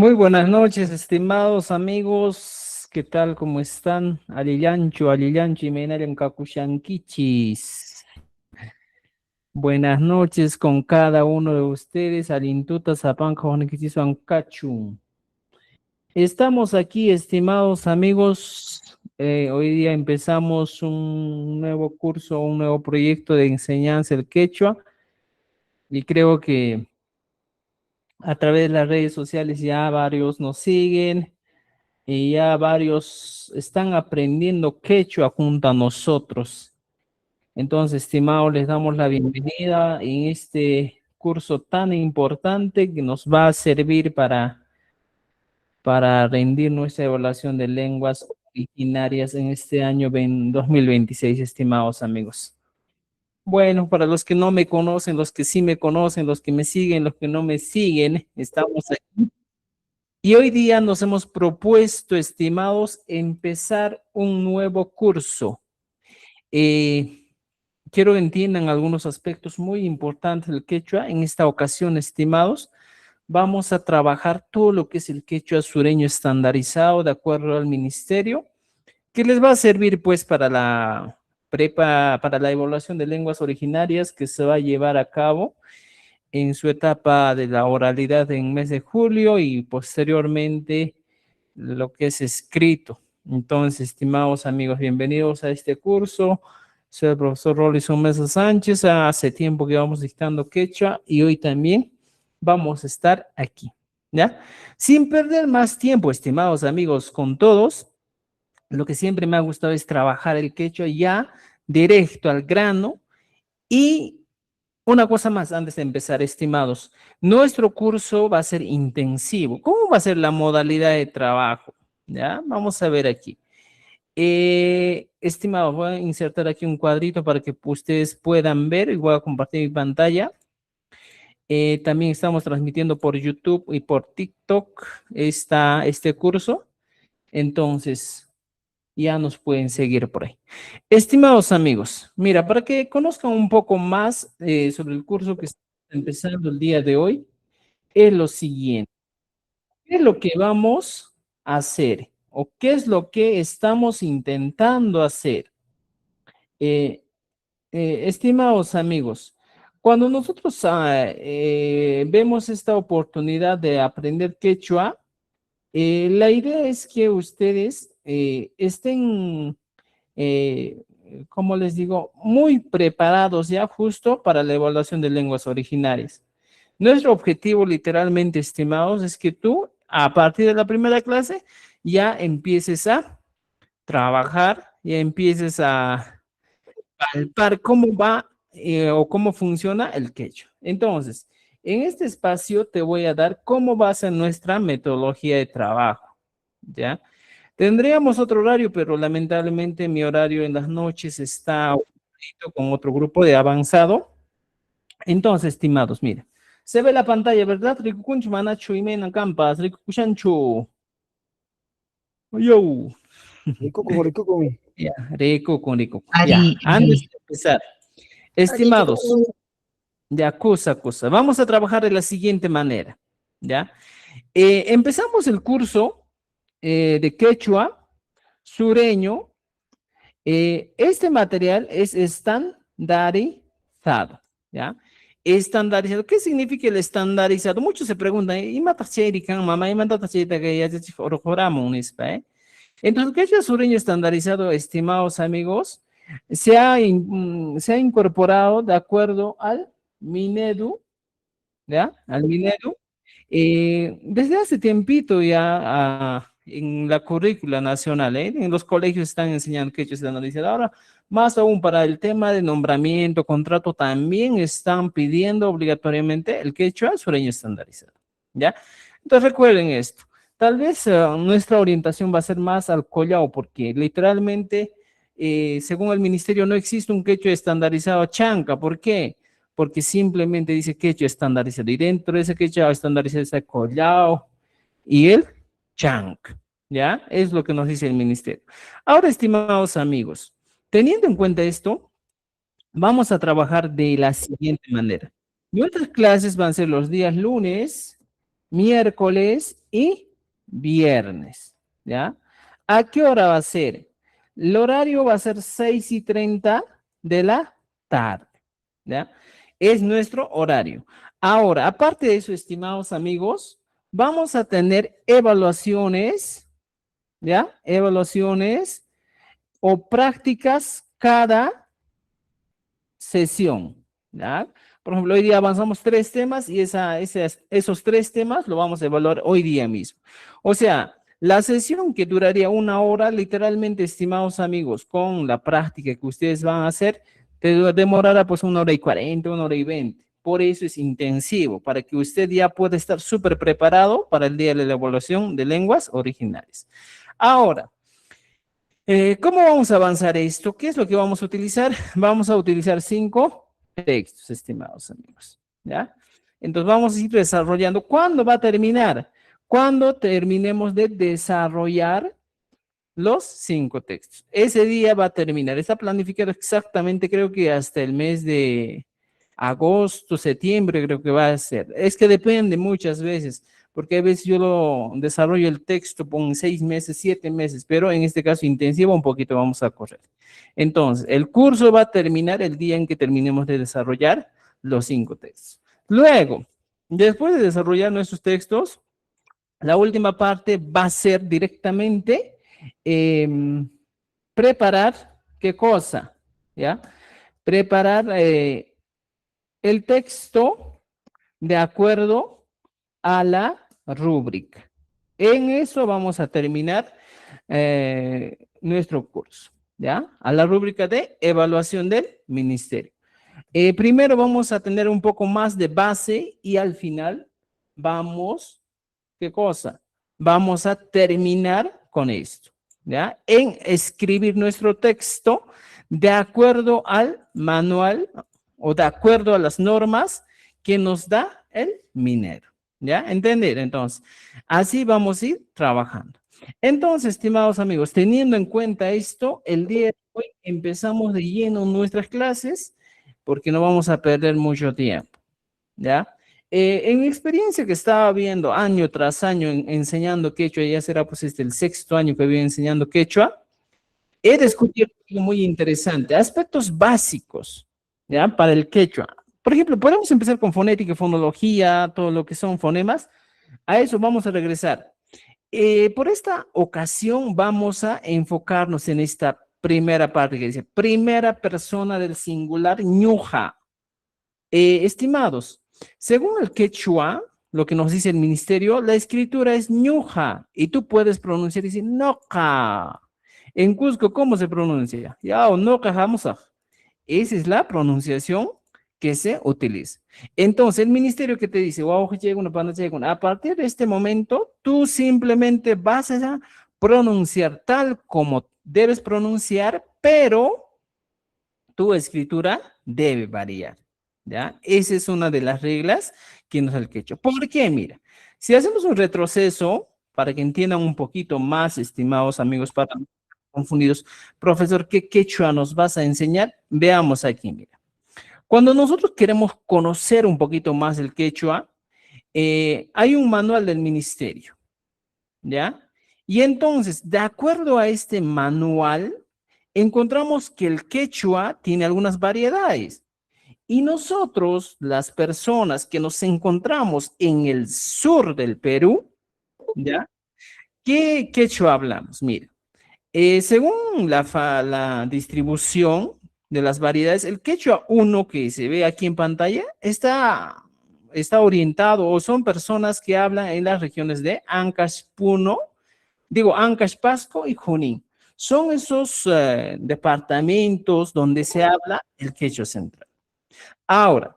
Muy buenas noches, estimados amigos. ¿Qué tal? ¿Cómo están? Alillanchu, Menariam Kakushankichis. Buenas noches con cada uno de ustedes. Alintuta Zapanka Juanikichis Ancachu. Estamos aquí, estimados amigos. Hoy día empezamos un nuevo curso, un nuevo proyecto de enseñanza del quechua. Y creo que a través de las redes sociales ya varios nos siguen. Y ya varios están aprendiendo quechua junto a nosotros. Entonces, estimados, les damos la bienvenida en este curso tan importante que nos va a servir para rendir nuestra evaluación de lenguas originarias en este año 2026, estimados amigos. Bueno, para los que no me conocen, los que sí me conocen, los que me siguen, los que no me siguen, estamos aquí. Y hoy día nos hemos propuesto, estimados, empezar un nuevo curso. Eh, Quiero que entiendan algunos aspectos muy importantes del quechua. En esta ocasión, estimados, vamos a trabajar todo lo que es el quechua sureño estandarizado de acuerdo al ministerio, que les va a servir pues para la prepa, para la evaluación de lenguas originarias que se va a llevar a cabo en su etapa de la oralidad en mes de julio y posteriormente lo que es escrito. Entonces, estimados amigos, bienvenidos a este curso. Soy el profesor Rolison Mesa Sánchez. Hace tiempo que vamos dictando quechua y hoy también vamos a estar aquí, ¿ya? Sin perder más tiempo, estimados amigos, con todos, lo que siempre me ha gustado es trabajar el quechua ya directo al grano. Y una cosa más antes de empezar, estimados, nuestro curso va a ser intensivo. ¿Cómo va a ser la modalidad de trabajo? ¿Ya? Vamos a ver aquí. Estimados, voy a insertar aquí un cuadrito para que ustedes puedan ver y voy a compartir mi pantalla. También estamos transmitiendo por YouTube y por TikTok este curso. Entonces, ya nos pueden seguir por ahí. Estimados amigos, mira, para que conozcan un poco más sobre el curso que está empezando el día de hoy, es lo siguiente. ¿Qué es lo que vamos a hacer? ¿O qué es lo que estamos intentando hacer? Eh, Estimados amigos, cuando nosotros vemos esta oportunidad de aprender quechua, la idea es que ustedes estén eh, como les digo, muy preparados ya justo para la evaluación de lenguas originarias. Nuestro objetivo, literalmente, estimados, es que tú, a partir de la primera clase, ya empieces a trabajar, ya empieces a palpar cómo va o cómo funciona el quechua. Entonces, en este espacio te voy a dar cómo va a ser nuestra metodología de trabajo, ¿ya? Tendríamos otro horario, pero lamentablemente mi horario en las noches está ocupadito con otro grupo de avanzado. Entonces, estimados, mira, se ve la pantalla, ¿verdad? Rikukunchu manachu imena campas, rikukushanchu. Yo. Rikuku. Ya, rico. Ari, Ya, Ari. antes de empezar, estimados, Rikuku. ya, cosa. Vamos a trabajar de la siguiente manera, ¿ya? Empezamos el curso de quechua sureño. Este material es estandarizado, ¿ya? Estandarizado. ¿Qué significa el estandarizado? Muchos se preguntan, ¿y mamá? ¿Y que ya se orojoramos, ¿eh? Entonces, ¿qué es el sureño estandarizado, estimados amigos? Se ha incorporado de acuerdo al Minedu, ¿ya? Al Minedu. Desde hace tiempito ya en la currícula nacional, en los colegios están enseñando quechua estandarizado. Ahora, más aún para el tema de nombramiento, contrato, también están pidiendo obligatoriamente el quechua sureño estandarizado, ¿ya? Entonces recuerden esto. Tal vez nuestra orientación va a ser más al collao, porque literalmente, según el ministerio, no existe un quechua estandarizado chanca. ¿Por qué? Porque simplemente dice quechua estandarizado y dentro de ese quechua estandarizado está collao y el chanc, ¿ya? Es lo que nos dice el ministerio. Ahora, estimados amigos, teniendo en cuenta esto, vamos a trabajar de la siguiente manera. Nuestras clases van a ser los días lunes, miércoles y viernes, ¿ya? ¿A qué hora va a ser? El horario va a ser 6:30 de la tarde, ¿ya? Es nuestro horario. Ahora, aparte de eso, estimados amigos, vamos a tener evaluaciones, ¿ya? Evaluaciones o prácticas cada sesión, ¿ya? Por ejemplo, hoy día avanzamos 3 temas y esos 3 temas lo vamos a evaluar hoy día mismo. O sea, la sesión que duraría 1 hora, literalmente, estimados amigos, con la práctica que ustedes van a hacer, te demorará pues 1 hora y 40, 1 hora y 20. Por eso es intensivo, para que usted ya pueda estar súper preparado para el día de la evaluación de lenguas originales. Ahora, ¿cómo vamos a avanzar esto? ¿Qué es lo que vamos a utilizar? Vamos a utilizar 5 textos, estimados amigos, ¿ya? Entonces vamos a ir desarrollando. ¿Cuándo va a terminar? Cuando terminemos de desarrollar los 5 textos. Ese día va a terminar. Está planificado exactamente, creo que hasta el mes de agosto, septiembre, creo que va a ser. Es que depende muchas veces, porque a veces yo lo desarrollo el texto por 6 meses, 7 meses, pero en este caso intensivo un poquito vamos a correr. Entonces, el curso va a terminar el día en que terminemos de desarrollar los 5 textos. Luego, después de desarrollar nuestros textos, la última parte va a ser directamente preparar, ¿qué cosa? ¿Ya? Preparar el texto de acuerdo a la rúbrica. En eso vamos a terminar nuestro curso, ¿ya? A la rúbrica de evaluación del ministerio. Primero vamos a tener un poco más de base y al final vamos, ¿qué cosa? Vamos a terminar con esto, ¿ya? En escribir nuestro texto de acuerdo al manual o de acuerdo a las normas que nos da el minero, ¿ya? ¿Entender? Entonces, así vamos a ir trabajando. Entonces, estimados amigos, teniendo en cuenta esto, el día de hoy empezamos de lleno nuestras clases porque no vamos a perder mucho tiempo, ¿ya? En mi experiencia que estaba viendo año tras año enseñando quechua, ya será pues el 6.º año que voy enseñando quechua, he descubierto algo muy interesante, aspectos básicos, ¿ya? Para el quechua. Por ejemplo, podemos empezar con fonética, fonología, todo lo que son fonemas. A eso vamos a regresar. Por esta ocasión vamos a enfocarnos en esta primera parte que dice, primera persona del singular ñuja. Estimados, según el quechua, lo que nos dice el ministerio, la escritura es ñuja y tú puedes pronunciar y decir noca. En Cusco, ¿cómo se pronuncia? Ya o noca jamusa. Esa es la pronunciación que se utiliza. Entonces, el ministerio que te dice, wow, a partir de este momento, tú simplemente vas a pronunciar tal como debes pronunciar, pero tu escritura debe variar, ¿ya? Esa es una de las reglas que nos da el quechua. ¿Por qué? Mira, si hacemos un retroceso, para que entiendan un poquito más, estimados amigos, para no estar confundidos, profesor, ¿qué quechua nos vas a enseñar? Veamos aquí, mira. Cuando nosotros queremos conocer un poquito más el quechua, hay un manual del ministerio, ¿ya? Y entonces, de acuerdo a este manual, encontramos que el quechua tiene algunas variedades. Y nosotros, las personas que nos encontramos en el sur del Perú, ¿ya? ¿Qué quechua hablamos? Mira, según la distribución de las variedades, el quechua uno que se ve aquí en pantalla está orientado o son personas que hablan en las regiones de Ancash, Puno, Ancash, Pasco y Junín. Son esos departamentos donde se habla el quechua central. Ahora,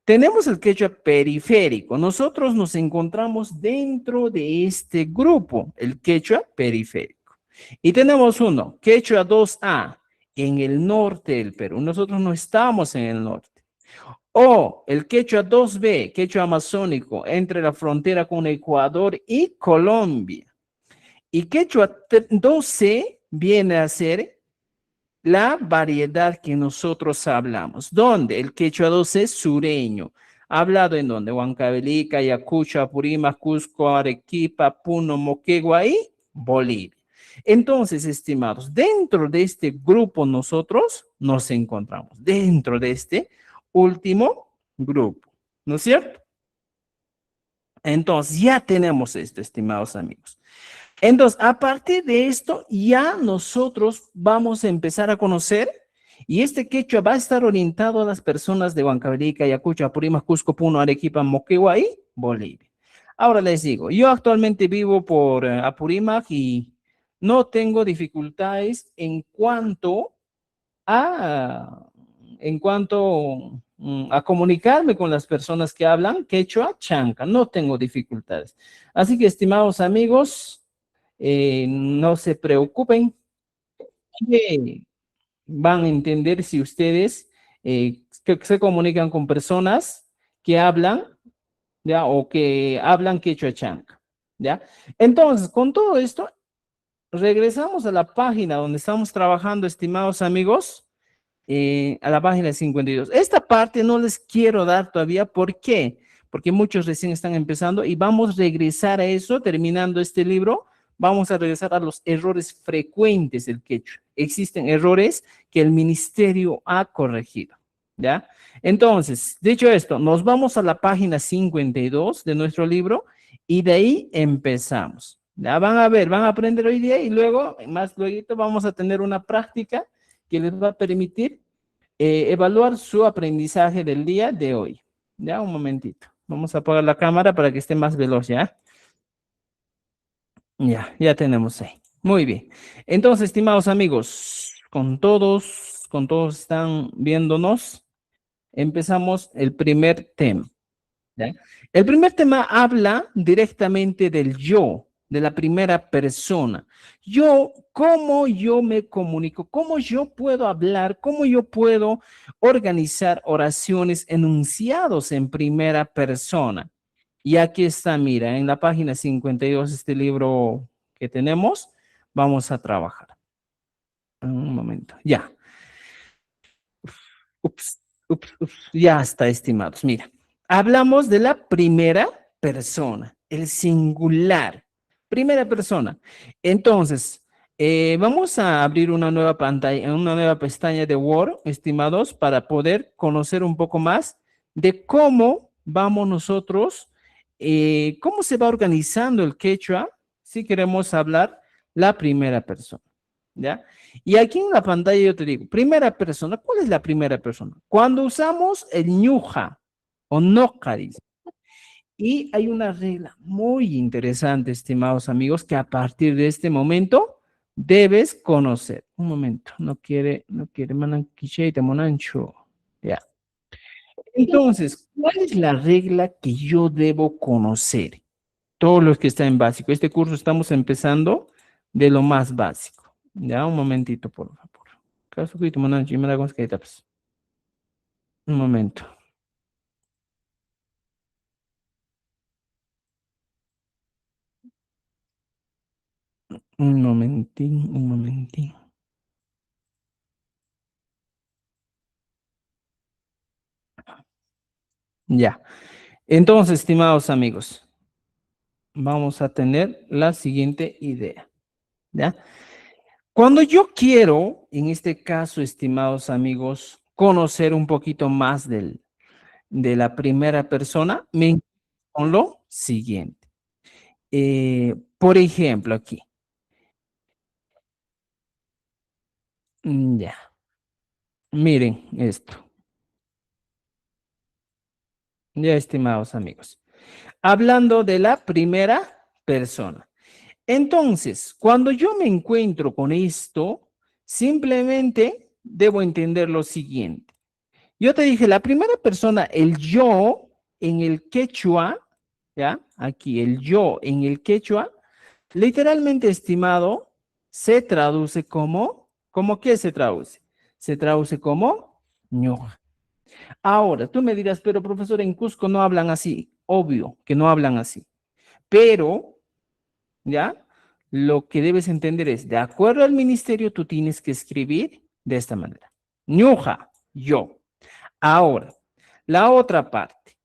tenemos el quechua periférico. Nosotros nos encontramos dentro de este grupo, el quechua periférico. Y tenemos uno, quechua 2A, en el norte del Perú. Nosotros no estamos en el norte. O el quechua 2B, quechua amazónico, entre la frontera con Ecuador y Colombia. Y quechua 2C viene a ser la variedad que nosotros hablamos, donde el quechua 2 es sureño. Hablado en donde Huancavelica, Ayacucho, Apurímac, Cusco, Arequipa, Puno, Moquegua y Bolivia. Entonces, estimados, dentro de este grupo nosotros nos encontramos, dentro de este último grupo, ¿no es cierto? Entonces, ya tenemos esto, estimados amigos. Entonces, a partir de esto, ya nosotros vamos a empezar a conocer, y este quechua va a estar orientado a las personas de Huancavelica, Ayacucho, Apurímac, Cusco, Puno, Arequipa, Moquegua y Bolivia. Ahora les digo, yo actualmente vivo por Apurímac y no tengo dificultades a, en cuanto a comunicarme con las personas que hablan quechua, chanca, no tengo dificultades. Así que, estimados amigos, no se preocupen, que van a entender si ustedes que se comunican con personas que hablan, ¿ya? O que hablan quechua chanca, ¿ya? Entonces, con todo esto, regresamos a la página donde estamos trabajando, estimados amigos, a la página 52. Esta parte no les quiero dar todavía, ¿por qué? Porque muchos recién están empezando y vamos a regresar a eso, terminando este libro, vamos a regresar a los errores frecuentes del quechua. Existen errores que el ministerio ha corregido, ¿ya? Entonces, dicho esto, nos vamos a la página 52 de nuestro libro y de ahí empezamos. Ya van a ver, van a aprender hoy día y luego, más luego, vamos a tener una práctica que les va a permitir evaluar su aprendizaje del día de hoy. Ya, un momentito. Vamos a apagar la cámara para que esté más veloz, ¿ya? Ya tenemos ahí. Muy bien. Entonces, estimados amigos, con todos están viéndonos, empezamos el primer tema. ¿Ya? El primer tema habla directamente del yo, de la primera persona. Yo, cómo yo me comunico, cómo yo puedo hablar, cómo yo puedo organizar oraciones enunciados en primera persona. Y aquí está, mira, en la página 52, este libro que tenemos, vamos a trabajar. Un momento, ya. Ya está, estimados. Mira, hablamos de la primera persona, el singular, primera persona. Entonces, vamos a abrir una nueva pantalla, una nueva pestaña de Word, estimados, para poder conocer un poco más de cómo vamos nosotros, cómo se va organizando el quechua si queremos hablar la primera persona. ¿Ya? Y aquí en la pantalla yo te digo, primera persona, ¿cuál es la primera persona? Cuando usamos el ñuja o nocaris. Y hay una regla muy interesante, estimados amigos, que a partir de este momento debes conocer. Un momento, no quiere mananquicheita, monancho. Ya. Entonces, ¿cuál es la regla que yo debo conocer? Todos los que están en básico. Este curso estamos empezando de lo más básico. Ya, un momentito, por favor. Caso que toman allí me da con que etapas. Un momento. Un momentín, un momentín. Ya. Entonces, estimados amigos, vamos a tener la siguiente idea. ¿Ya? Cuando yo quiero, en este caso, estimados amigos, conocer un poquito más de la primera persona, me encuentro con lo siguiente. Por ejemplo, aquí. Ya. Miren esto. Ya, estimados amigos. Hablando de la primera persona. Entonces, cuando yo me encuentro con esto, simplemente debo entender lo siguiente. Yo te dije, la primera persona, el yo en el quechua, ¿ya? Aquí, el yo en el quechua, literalmente, estimado, se traduce como, ¿cómo qué se traduce? Se traduce como ñoja. Ahora, tú me dirás, pero profesor, en Cusco no hablan así. Obvio que no hablan así. Pero, ¿ya? Lo que debes entender es, de acuerdo al ministerio, tú tienes que escribir de esta manera. Ñuja, yo. Ahora, la otra parte.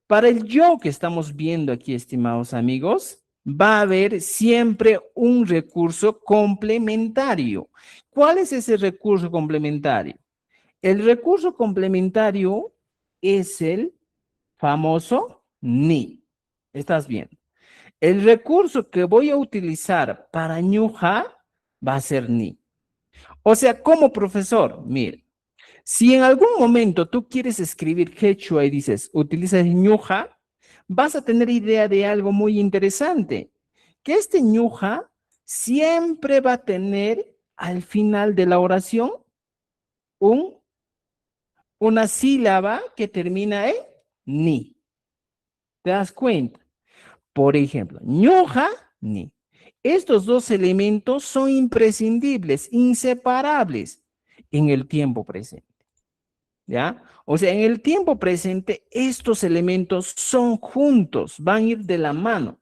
Para el yo que estamos viendo aquí, estimados amigos, va a haber siempre un recurso complementario. ¿Cuál es ese recurso complementario? El recurso complementario es el famoso ni. ¿Estás viendo? El recurso que voy a utilizar para ñuja va a ser ni. O sea, como profesor, mire, si en algún momento tú quieres escribir quechua y dices, utilizas ñuja, vas a tener idea de algo muy interesante, que este ñuja siempre va a tener al final de la oración un, una sílaba que termina en ni. ¿Te das cuenta? Por ejemplo, ñoja, ni. Estos dos elementos son imprescindibles, inseparables en el tiempo presente. ¿Ya? O sea, en el tiempo presente, estos elementos son juntos, van a ir de la mano.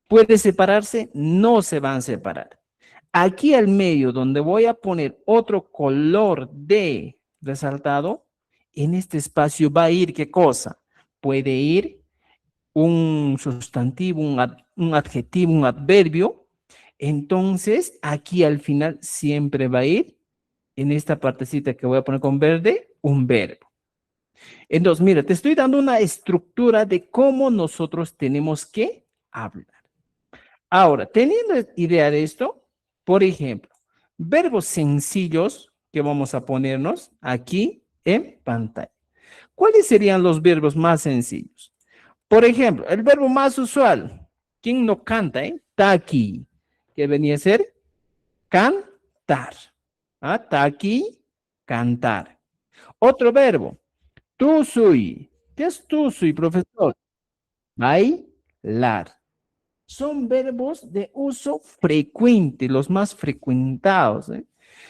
¿Puede separarse? No se van a separar. Aquí al medio, donde voy a poner otro color de resaltado, en este espacio va a ir, ¿qué cosa? Puede ir un sustantivo, un adjetivo, un adverbio. Entonces, aquí al final siempre va a ir, en esta partecita que voy a poner con verde, un verbo. Entonces, mira, te estoy dando una estructura de cómo nosotros tenemos que hablar. Ahora, teniendo idea de esto, por ejemplo, verbos sencillos que vamos a ponernos aquí en pantalla. ¿Cuáles serían los verbos más sencillos? Por ejemplo, el verbo más usual. ¿Quién no canta, Taki, que venía a ser cantar. ¿Ah? Taki, cantar. Otro verbo, tusui. ¿Qué es tusui, profesor? Bailar. Son verbos de uso frecuente, los más frecuentados.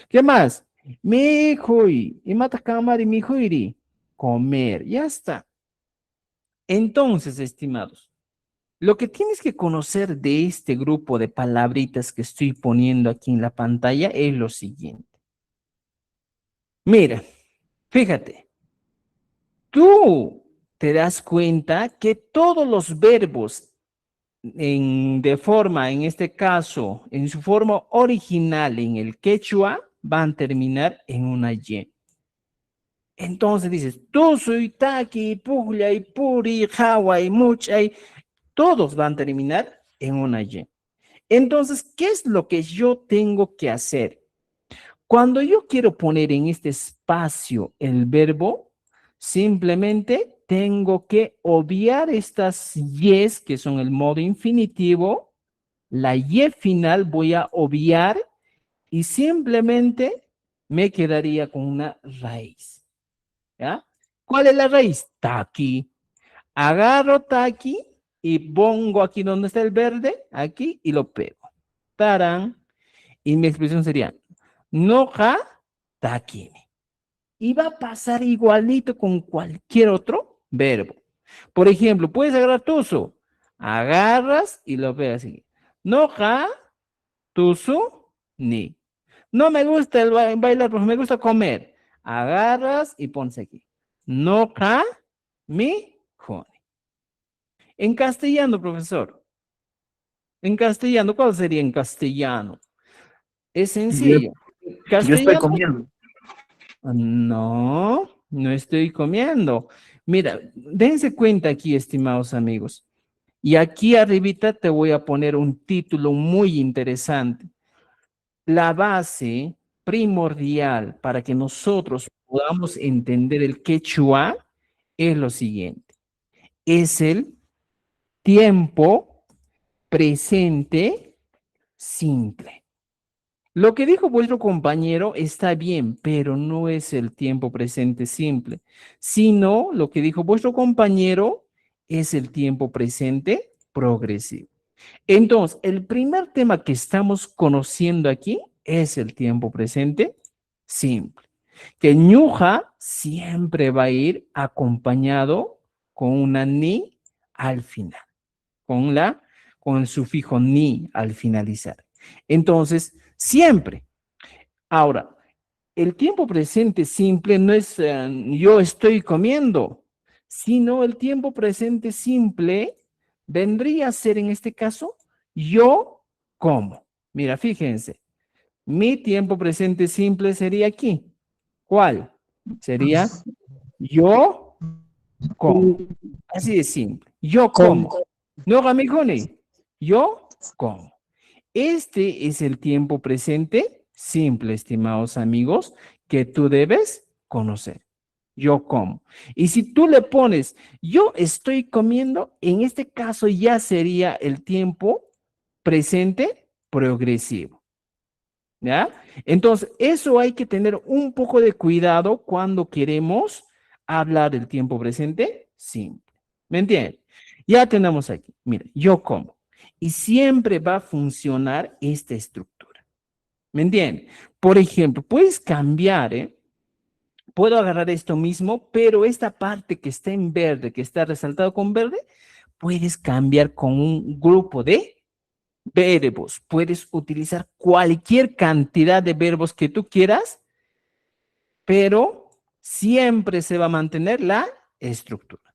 ¿Qué más? Mejoi. Y mata cámara y mejoiri. Comer. Ya está. Entonces, estimados, lo que tienes que conocer de este grupo de palabritas que estoy poniendo aquí en la pantalla es lo siguiente. Mira, fíjate, tú te das cuenta que todos los verbos de forma, en este caso, en su forma original en el quechua, van a terminar en una Y. Entonces dices, tusuy, taki, puglia, puri, hawai, muchay, todos van a terminar en una Y. Entonces, ¿qué es lo que yo tengo que hacer? Cuando yo quiero poner en este espacio el verbo, simplemente tengo que obviar estas yes, que son el modo infinitivo. La y final voy a obviar y simplemente me quedaría con una raíz. ¿Ya? ¿Cuál es la raíz? Taqui. Agarro taqui y pongo aquí donde está el verde, aquí, y lo pego. Tarán. Y mi expresión sería, noja taquini. Y va a pasar igualito con cualquier otro verbo. Por ejemplo, puedes agarrar tuzo. Agarras y lo pegas así. Noja, tuzo, ni. No me gusta el bailar, porque me gusta comer. Agarras y pones aquí. Noja, mi, joni. En castellano, profesor. En castellano, ¿cuál sería en castellano? Es Yo, sencillo. yo estoy Castellano. comiendo. No, no estoy comiendo. Mira, dense cuenta aquí, estimados amigos. Y aquí arribita te voy a poner un título muy interesante. La base primordial para que nosotros podamos entender el quechua es lo siguiente. Es el tiempo presente simple. Lo que dijo vuestro compañero está bien, pero no es el tiempo presente simple, sino lo que dijo vuestro compañero es el tiempo presente progresivo. Entonces, el primer tema que estamos conociendo aquí es el tiempo presente simple, que ñuja siempre va a ir acompañado con una ni al final, con el sufijo ni al finalizar. Entonces, siempre. Ahora, el tiempo presente simple no es yo estoy comiendo, sino el tiempo presente simple vendría a ser en este caso yo como. Mira, fíjense, mi tiempo presente simple sería aquí. ¿Cuál? Sería yo como. Así de simple. Yo Con, como. No, Gamijoni. Yo como. Este es el tiempo presente simple, estimados amigos, que tú debes conocer. Yo como. Y si tú le pones, yo estoy comiendo, en este caso ya sería el tiempo presente progresivo. ¿Ya? Entonces, eso hay que tener un poco de cuidado cuando queremos hablar del tiempo presente simple. ¿Me entiendes? Ya tenemos aquí, mira, yo como. Y siempre va a funcionar esta estructura. ¿Me entiendes? Por ejemplo, puedes cambiar, ¿eh? Puedo agarrar esto mismo, pero esta parte que está en verde, que está resaltado con verde, puedes cambiar con un grupo de verbos. Puedes utilizar cualquier cantidad de verbos que tú quieras, pero siempre se va a mantener la estructura.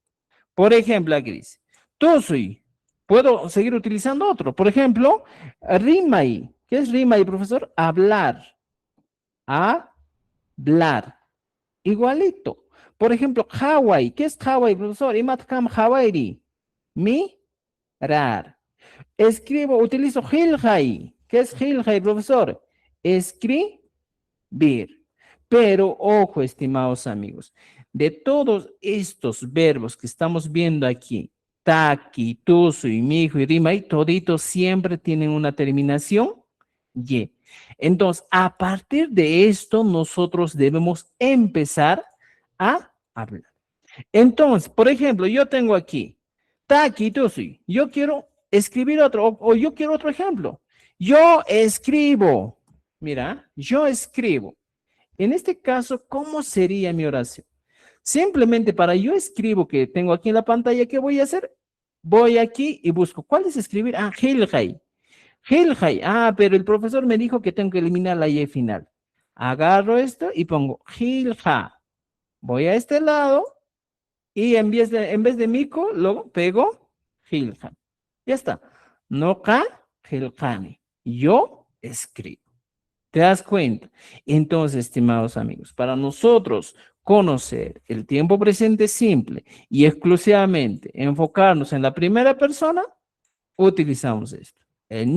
Por ejemplo, aquí dice, tú soy. Puedo seguir utilizando otro. Por ejemplo, rimai. ¿Qué es rimai, profesor? Hablar. Hablar. Igualito. Por ejemplo, Hawaii. ¿Qué es Hawaii, profesor? Imatkam Hawaii. Mirar. Escribo, utilizo Hilhai. ¿Qué es Hilhai, profesor? Escribir. Pero ojo, estimados amigos, de todos estos verbos que estamos viendo aquí, taki, tusu y mijo y rima, y toditos siempre tienen una terminación y. Entonces, a partir de esto, nosotros debemos empezar a hablar. Entonces, por ejemplo, yo tengo aquí, taki, tusu, yo quiero escribir otro, o yo quiero otro ejemplo. Yo escribo, mira, yo escribo. En este caso, ¿cómo sería mi oración? Simplemente para yo escribo que tengo aquí en la pantalla, ¿qué voy a hacer? Voy aquí y busco. ¿Cuál es escribir? Ah, Hilhai. Hilhai. Ah, pero el profesor me dijo que tengo que eliminar la Y final. Agarro esto y pongo Hilha. Voy a este lado y en vez de mico, lo pego Hilha. Ya está. Noka Hilhani. Yo escribo. ¿Te das cuenta? Entonces, estimados amigos, para nosotros conocer el tiempo presente simple y exclusivamente enfocarnos en la primera persona, utilizamos esto. El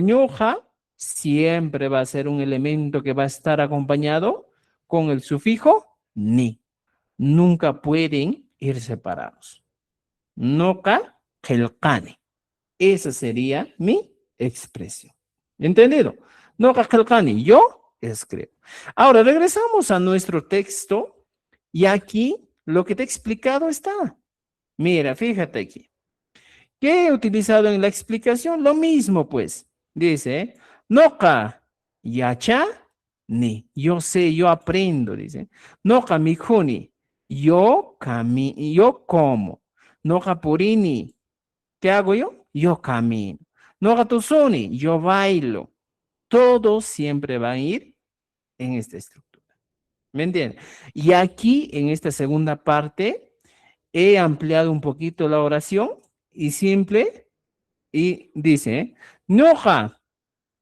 ñuja siempre va a ser un elemento que va a estar acompañado con el sufijo ni. Nunca pueden ir separados. Noka, kelkane. Esa sería mi expresión. ¿Entendido? No Kakalkani, yo escribo. Ahora regresamos a nuestro texto y aquí lo que te he explicado está. Mira, fíjate aquí. ¿Qué he utilizado en la explicación? Lo mismo, pues. Dice, noka yacha ni. Yo sé, yo aprendo, dice. Noka mikuni. Yo como. Noka purini. ¿Qué hago yo? Yo camino. No gatusoni, yo bailo. Todos siempre van a ir en esta estructura. ¿Me entienden? Y aquí, en esta segunda parte, he ampliado un poquito la oración y simple, y dice, noja,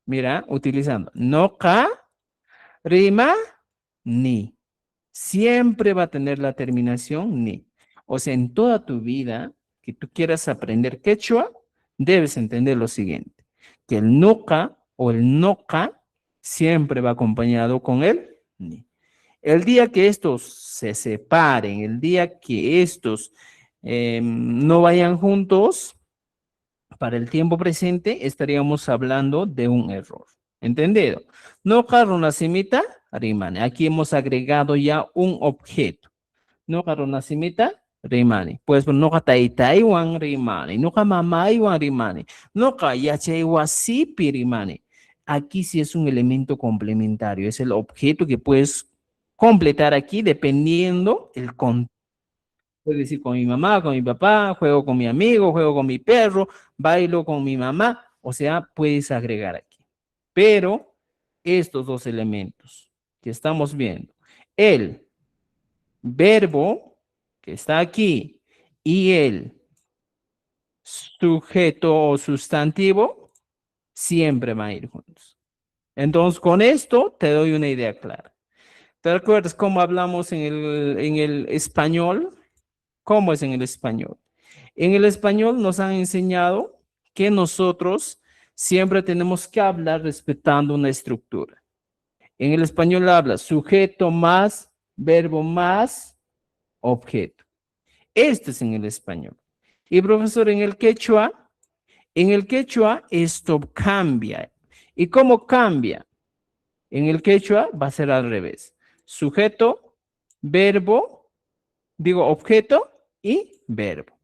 mira, utilizando, noja, rima, ni. Siempre va a tener la terminación ni. O sea, en toda tu vida que tú quieras aprender quechua, debes entender lo siguiente, que el nuca o el noca siempre va acompañado con el ni. El día que estos se separen, el día que estos no vayan juntos, para el tiempo presente estaríamos hablando de un error. ¿Entendido? No nacimita, rimane. Aquí hemos agregado ya un objeto. No nacimita, rimane. Pues no taiwan rimane. No mamaiwan rimane. No yachaiwasipi rimane. Aquí sí es un elemento complementario. Es el objeto que puedes completar aquí dependiendo el contexto. Puedo decir con mi mamá, con mi papá, juego con mi amigo, juego con mi perro, bailo con mi mamá, o sea, puedes agregar aquí. Pero estos dos elementos que estamos viendo, el verbo que está aquí y el sujeto o sustantivo siempre van a ir juntos. Entonces, con esto te doy una idea clara. ¿Te recuerdas cómo hablamos en el español? ¿Cómo es en el español? En el español nos han enseñado que nosotros siempre tenemos que hablar respetando una estructura. En el español habla sujeto más, verbo más, objeto. Este es en el español. Y profesor, en el quechua esto cambia. ¿Y cómo cambia? En el quechua va a ser al revés. Sujeto, verbo, digo objeto y verbo.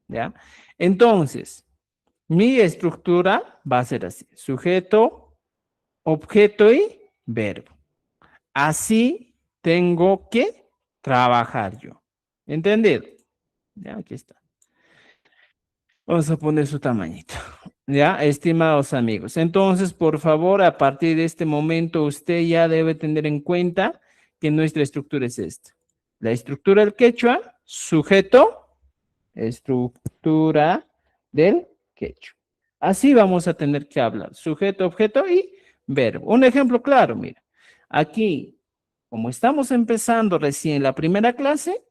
¿Ya? Entonces, mi estructura va a ser así. Sujeto, objeto y verbo. Así tengo que trabajar yo. ¿Entendido? Ya, aquí está. Vamos a poner su tamañito. Ya, estimados amigos. Entonces, por favor, a partir de este momento, usted ya debe tener en cuenta que nuestra estructura es esta. La estructura del quechua, sujeto, estructura del quechua. Así vamos a tener que hablar. Sujeto, objeto y verbo. Un ejemplo claro, mira. Aquí, como estamos empezando recién la primera clase,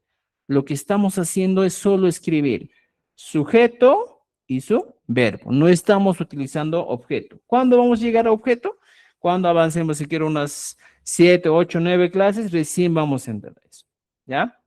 lo que estamos haciendo es solo escribir sujeto y su verbo. No estamos utilizando objeto. ¿Cuándo vamos a llegar a objeto? Cuando avancemos, si quiero, unas 7, 8, 9 clases, recién vamos a entender eso. ¿Ya?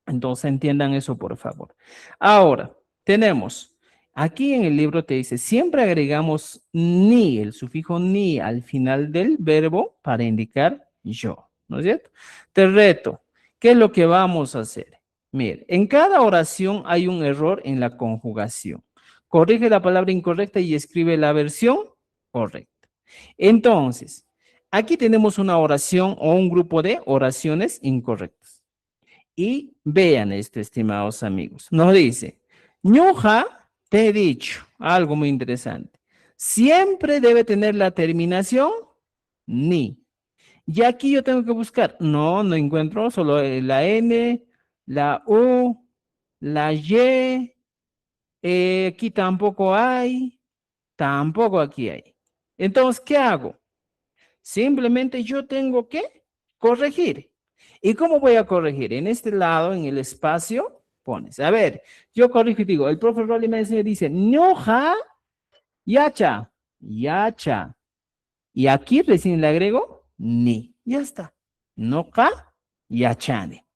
Entonces entiendan eso, por favor. Ahora, tenemos, aquí en el libro te dice, siempre agregamos ni, el sufijo ni al final del verbo para indicar yo, ¿no es cierto? Te reto, ¿qué es lo que vamos a hacer? Mire, en cada oración hay un error en la conjugación. Corrige la palabra incorrecta y escribe la versión correcta. Entonces, aquí tenemos una oración o un grupo de oraciones incorrectas. Y vean esto, estimados amigos. Nos dice, ñoja, te he dicho, algo muy interesante. Siempre debe tener la terminación ni. Y aquí yo tengo que buscar. No, no encuentro, solo la N, la U, la Y. Aquí tampoco hay, tampoco aquí hay. Entonces, ¿qué hago? Simplemente yo tengo que corregir. ¿Y cómo voy a corregir? En este lado, en el espacio, pones. A ver, yo corrijo y digo, el profe Rolly me dice, noja, yacha, yacha. Y aquí recién le agrego ni. Ya está. Noja, yachane.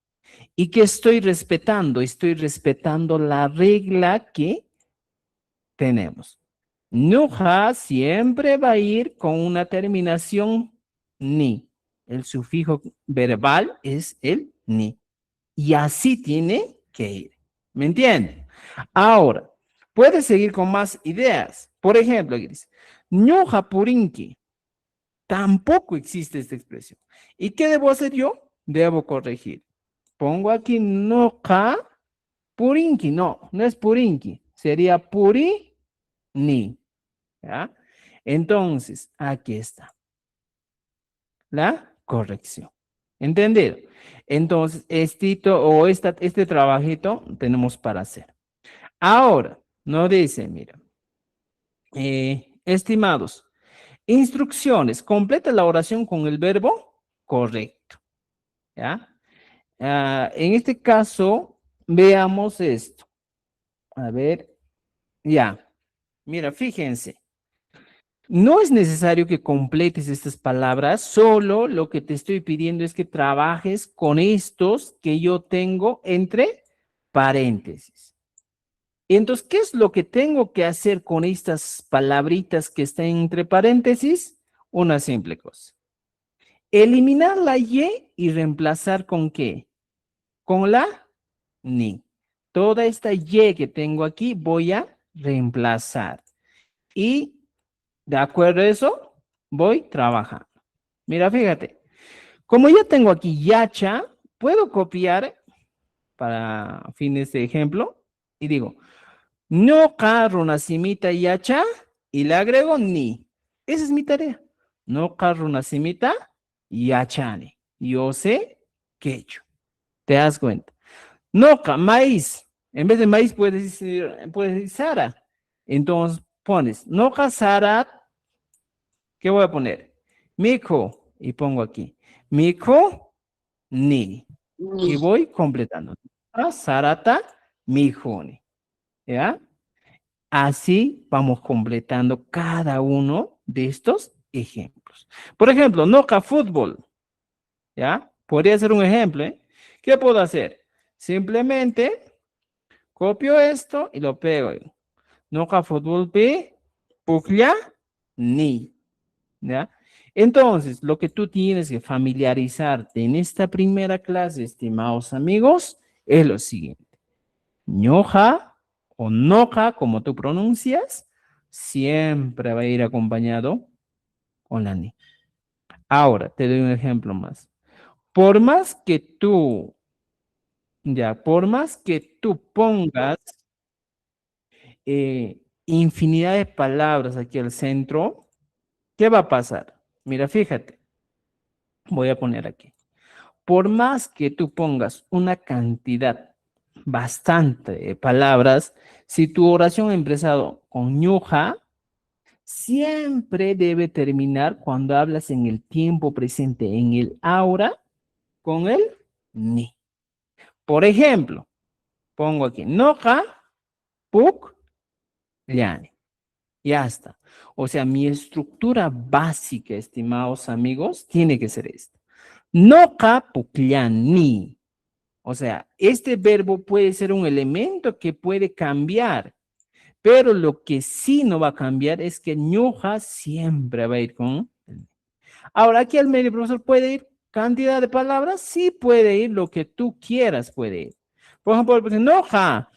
¿Y qué estoy respetando? Estoy respetando la regla que tenemos. Nuja siempre va a ir con una terminación ni. El sufijo verbal es el ni. Y así tiene que ir. ¿Me entienden? Ahora, puedes seguir con más ideas. Por ejemplo, aquí dice, ñoja purinki. Tampoco existe esta expresión. ¿Y qué debo hacer yo? Debo corregir. Pongo aquí noja purinki. No, no es purinki. Sería puri ni. ¿Ya? Entonces, aquí está la corrección. ¿Entendido? Entonces, este trabajito tenemos para hacer. Ahora, nos dice, mira, estimados, instrucciones, completa la oración con el verbo correcto. ¿Ya? En este caso, veamos esto. A ver, ya. Mira, fíjense. No es necesario que completes estas palabras, solo lo que te estoy pidiendo es que trabajes con estos que yo tengo entre paréntesis. Entonces, ¿qué es lo que tengo que hacer con estas palabritas que están entre paréntesis? Una simple cosa. Eliminar la y reemplazar ¿con qué? Con la ni. Toda esta y que tengo aquí voy a reemplazar. Y de acuerdo a eso, voy trabajando. Mira, fíjate. Como ya tengo aquí yacha, puedo copiar para fines de ejemplo y digo, no carro nacimita yacha y le agrego ni. Esa es mi tarea. No carro nacimita yachane. Yo sé quecho. ¿Te das cuenta? No maíz. En vez de maíz puedes decir Sara. Entonces pones, noja Sara, ¿qué voy a poner? Miko, y pongo aquí. Miko, ni. Y voy completando. Sarata, mijoni. ¿Ya? Así vamos completando cada uno de estos ejemplos. Por ejemplo, noja fútbol. ¿Ya? Podría ser un ejemplo, ¿eh? ¿Qué puedo hacer? Simplemente copio esto y lo pego. Noja fútbol p, puklia, ni. ¿Ya? Entonces, lo que tú tienes que familiarizarte en esta primera clase, estimados amigos, es lo siguiente. Ñoja o noja, como tú pronuncias, siempre va a ir acompañado con la ni. Ahora, te doy un ejemplo más. Por más que tú, por más que tú pongas infinidad de palabras aquí al centro, ¿qué va a pasar? Mira, fíjate, voy a poner aquí. Por más que tú pongas una cantidad bastante de palabras, si tu oración ha empezado con ñuja, siempre debe terminar cuando hablas en el tiempo presente, en el ahora, con el ni. Por ejemplo, pongo aquí noja, puk, llane. Ya está. O sea, mi estructura básica, estimados amigos, tiene que ser esta. Noja, puk, llani. O sea, este verbo puede ser un elemento que puede cambiar, pero lo que sí no va a cambiar es que ñuja siempre va a ir con. Ahora, aquí al medio, profesor, ¿puede ir cantidad de palabras? Sí puede ir, lo que tú quieras puede ir. Por ejemplo, pues, ñuja,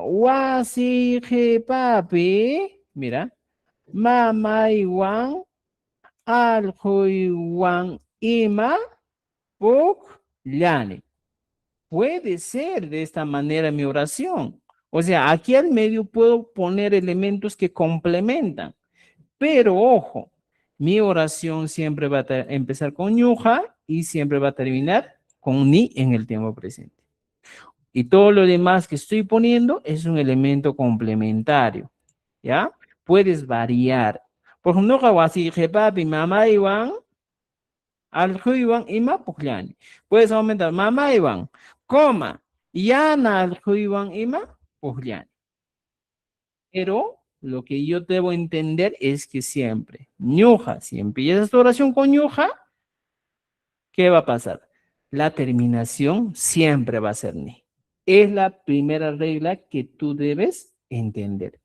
wasi, papi, mira, mama iwan, aljo iwan, ima, puk, llane. Puede ser de esta manera mi oración. O sea, aquí al medio puedo poner elementos que complementan. Pero ojo, mi oración siempre va a empezar con ñuja y siempre va a terminar con ni en el tiempo presente. Y todo lo demás que estoy poniendo es un elemento complementario. ¿Ya? Puedes variar. Por ejemplo, así, papi, mamá, Iván, al Iwan ima puklani. Puedes aumentar mamá Iván, coma, yana al Iwan ima puklani. Pero lo que yo debo entender es que siempre, ñuja, si empiezas tu oración con ñuja, ¿qué va a pasar? La terminación siempre va a ser ni. Es la primera regla que tú debes entender.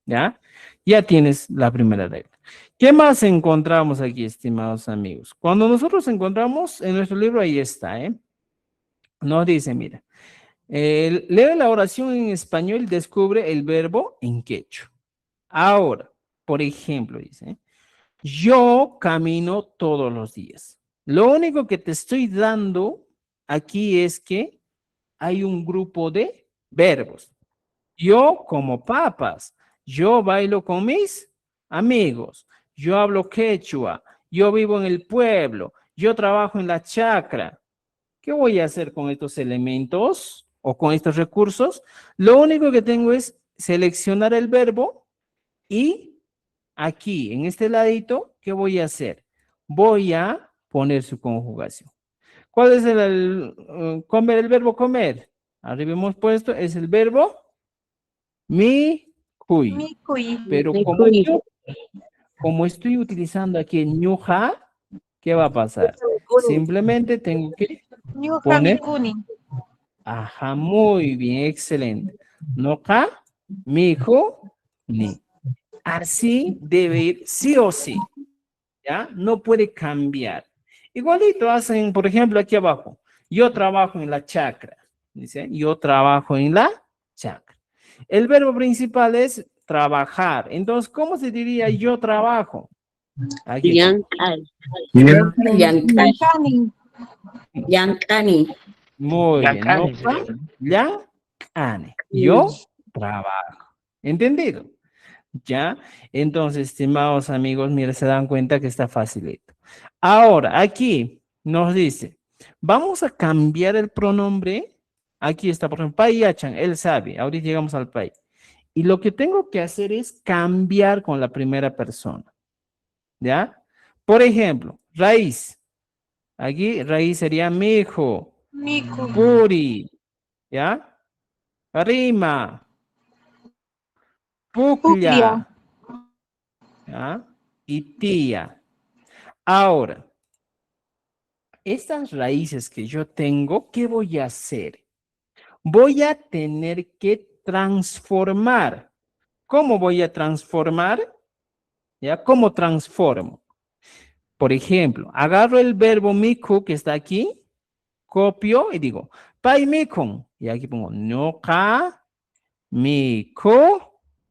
¿Ya? Ya tienes la primera regla. ¿Qué más encontramos aquí, estimados amigos? Cuando nosotros encontramos en nuestro libro, ahí está, ¿eh? Nos dice, mira, lee la oración en español y descubre el verbo en quechua. Ahora, por ejemplo, dice, yo camino todos los días. Lo único que te estoy dando aquí es que hay un grupo de verbos. Yo como papas, yo bailo con mis amigos, yo hablo quechua, yo vivo en el pueblo, yo trabajo en la chacra. ¿Qué voy a hacer con estos elementos o con estos recursos? Lo único que tengo es seleccionar el verbo y aquí, en este ladito, ¿qué voy a hacer? Voy a poner su conjugación. ¿Cuál es comer, el verbo comer? Arriba hemos puesto, es el verbo mi cuy. Pero como estoy utilizando aquí el ñuja, ¿qué va a pasar? Simplemente tengo que poner. Ajá, muy bien, excelente. Noja, mijo, ni. Así debe ir sí o sí. ¿Ya? No puede cambiar. Igualito hacen, por ejemplo, aquí abajo. Yo trabajo en la chacra. Dice, yo trabajo en la chacra. El verbo principal es trabajar. Entonces, ¿cómo se diría yo trabajo? Aquí está. Yankani. Yankani. Muy bien. No, yankani. Yo trabajo. ¿Entendido? ¿Ya? Entonces, estimados amigos, mira, se dan cuenta que está facilito. Ahora, aquí nos dice, vamos a cambiar el pronombre Aquí está, por ejemplo, pai yachan, él sabe. Ahorita llegamos al pai. Y lo que tengo que hacer es cambiar con la primera persona. ¿Ya? Por ejemplo, raíz. Aquí raíz sería mijo, Mico. puri, ¿ya? Rima, Puglia. puclia, ¿ya? Y tía. Ahora, estas raíces que yo tengo, ¿qué voy a hacer? Voy a tener que transformar. ¿Cómo voy a transformar? ¿Ya? ¿Cómo transformo? Por ejemplo, agarro el verbo miku que está aquí, copio y digo, pai mikun. Y aquí pongo noka, miku,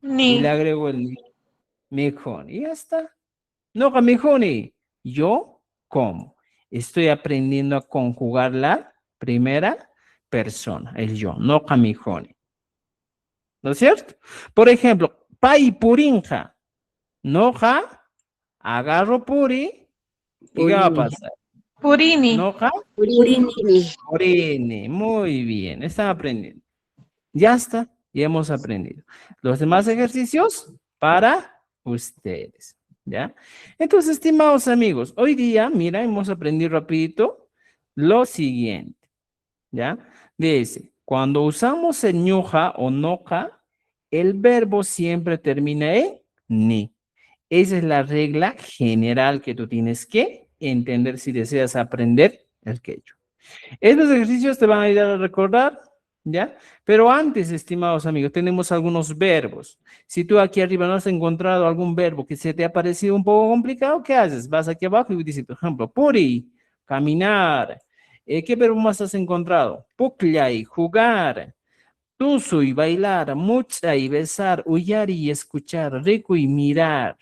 y le Ni. agrego el mikun. Y ya está. Noka mikuni. Yo como. Estoy aprendiendo a conjugar la primera persona, el yo, noka mikuni. ¿No es cierto? Por ejemplo, pai purinja. Noja, agarro puri, ¿y qué va a Purini. pasar? Purini. Noja, Purini. Orine, muy bien, están aprendiendo. Ya está, ya hemos aprendido. Los demás ejercicios para ustedes, ¿ya? Entonces, estimados amigos, hoy día, mira, hemos aprendido rapidito lo siguiente, ¿ya? Dice, cuando usamos el ñuja o noja, el verbo siempre termina en ni. Esa es la regla general que tú tienes que entender si deseas aprender el quechua. Estos ejercicios te van a ayudar a recordar, ¿ya? Pero antes, estimados amigos, tenemos algunos verbos. Si tú aquí arriba no has encontrado algún verbo que se te ha parecido un poco complicado, ¿qué haces? Vas aquí abajo y dices, por ejemplo, puri, caminar. ¿Qué verbo más has encontrado? Puklay, jugar. Tusuy, bailar. Muchay, besar. Uyari y escuchar. Rico y mirar.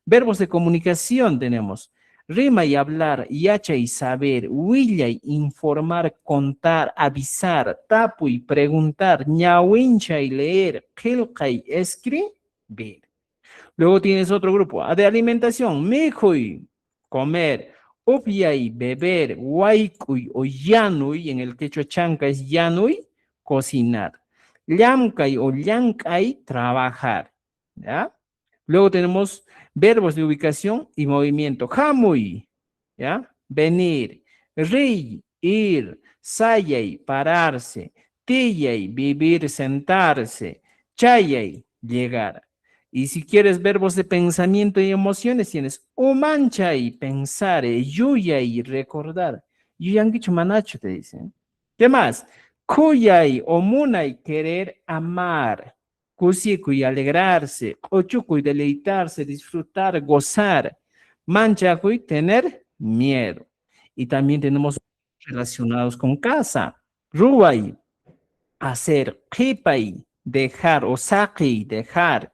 Verbos de comunicación tenemos. Rima y hablar, yacha y saber, huilla y informar, contar, avisar, tapu y preguntar, ñawincha y leer, quilca y escribir. Luego tienes otro grupo, de alimentación, mijuy, comer, upia y beber, huaycuy o llanuy, en el quechua chanca es llanuy, cocinar. Llamcay o llancay, trabajar. ¿Ya? Luego tenemos verbos de ubicación y movimiento. Jamuy, ¿ya? Venir. Ri, ir. Sayay, pararse. Tiyay, vivir, sentarse. Chayay, llegar. Y si quieres verbos de pensamiento y emociones, tienes umanchay, pensar, yuyay, recordar. Yuyangichu manacho te dicen. ¿Qué más? Kuyay, omunay, querer amar. Kusikuy, alegrarse. Ochukuy, deleitarse, disfrutar, gozar. Manchakuy, tener miedo. Y también tenemos relacionados con casa. Ruay, hacer. Kipay, dejar. Osaki, dejar.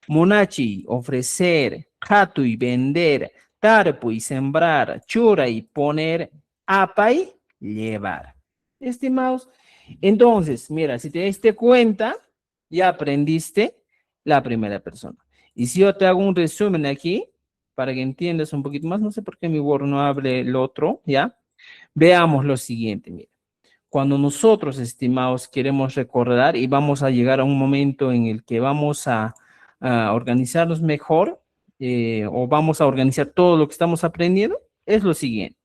Munachi, ofrecer. Hatui, vender. Tarpuy, sembrar. Churay, poner. Apay, llevar. Estimados, entonces, mira, si te diste cuenta, ya aprendiste la primera persona. Y si yo te hago un resumen aquí, para que entiendas un poquito más, no sé por qué mi Word no abre el otro, ¿ya? Veamos lo siguiente, mira. Cuando nosotros, estimados, queremos recordar y vamos a llegar a un momento en el que vamos a organizarnos mejor o vamos a organizar todo lo que estamos aprendiendo, es lo siguiente.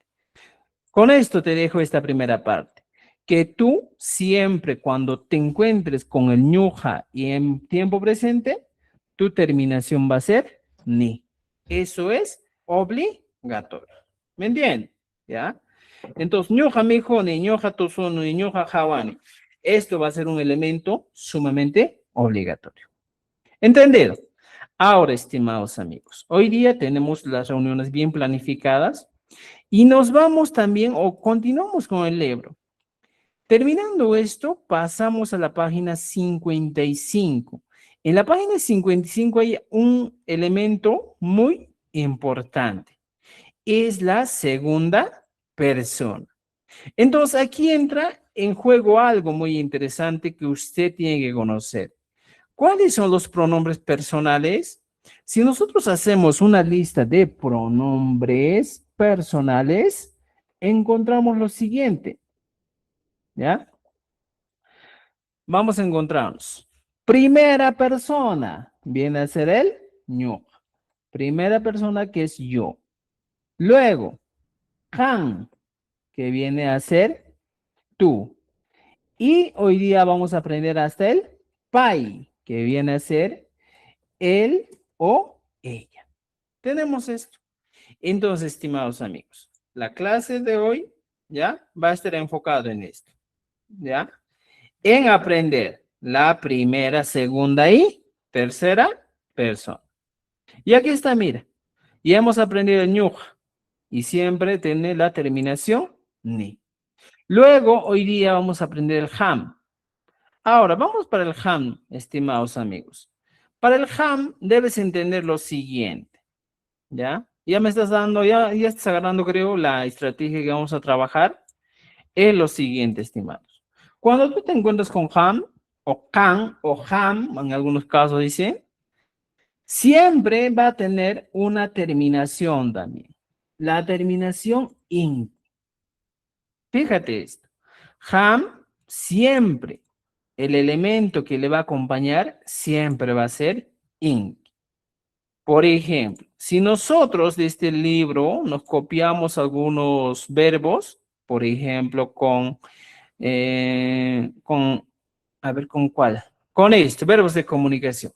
Con esto te dejo esta primera parte. Que tú siempre cuando te encuentres con el ñuja y en tiempo presente, tu terminación va a ser ni. Eso es obligatorio. ¿Me entiendes? ¿Ya? Entonces, ñuja mijoni, ñuja tosono y ñuja jawani. Esto va a ser un elemento sumamente obligatorio. ¿Entendido? Ahora, estimados amigos, hoy día tenemos las reuniones bien planificadas y nos vamos también o continuamos con el libro. Terminando esto, pasamos a la página 55. En la página 55 hay un elemento muy importante. Es la segunda persona. Entonces, aquí entra en juego algo muy interesante que usted tiene que conocer. ¿Cuáles son los pronombres personales? Si nosotros hacemos una lista de pronombres personales, encontramos lo siguiente, ¿ya? vamos a encontrarnos. Primera persona viene a ser el ñu. Primera persona que es yo. Luego, han, que viene a ser tú. Y hoy día vamos a aprender hasta el pai, que viene a ser él o ella. Tenemos esto. Entonces, estimados amigos, la clase de hoy ya va a estar enfocado en esto. ¿Ya? En aprender la primera, segunda y tercera persona. Y aquí está, mira. Ya hemos aprendido el ñuj y siempre tiene la terminación ni. Luego, hoy día vamos a aprender el ham. Ahora, vamos para el ham, estimados amigos. Para el ham debes entender lo siguiente, ¿ya? Ya me estás dando, ya estás agarrando, creo, la estrategia que vamos a trabajar. Es lo siguiente, estimados. Cuando tú te encuentras con ham, o can, o ham, en algunos casos dicen, siempre va a tener una terminación también. La terminación in. Fíjate esto. Ham, siempre, el elemento que le va a acompañar, siempre va a ser in. Por ejemplo, si nosotros de este libro nos copiamos algunos verbos, por ejemplo, a ver, ¿con cuál? Con esto, verbos de comunicación.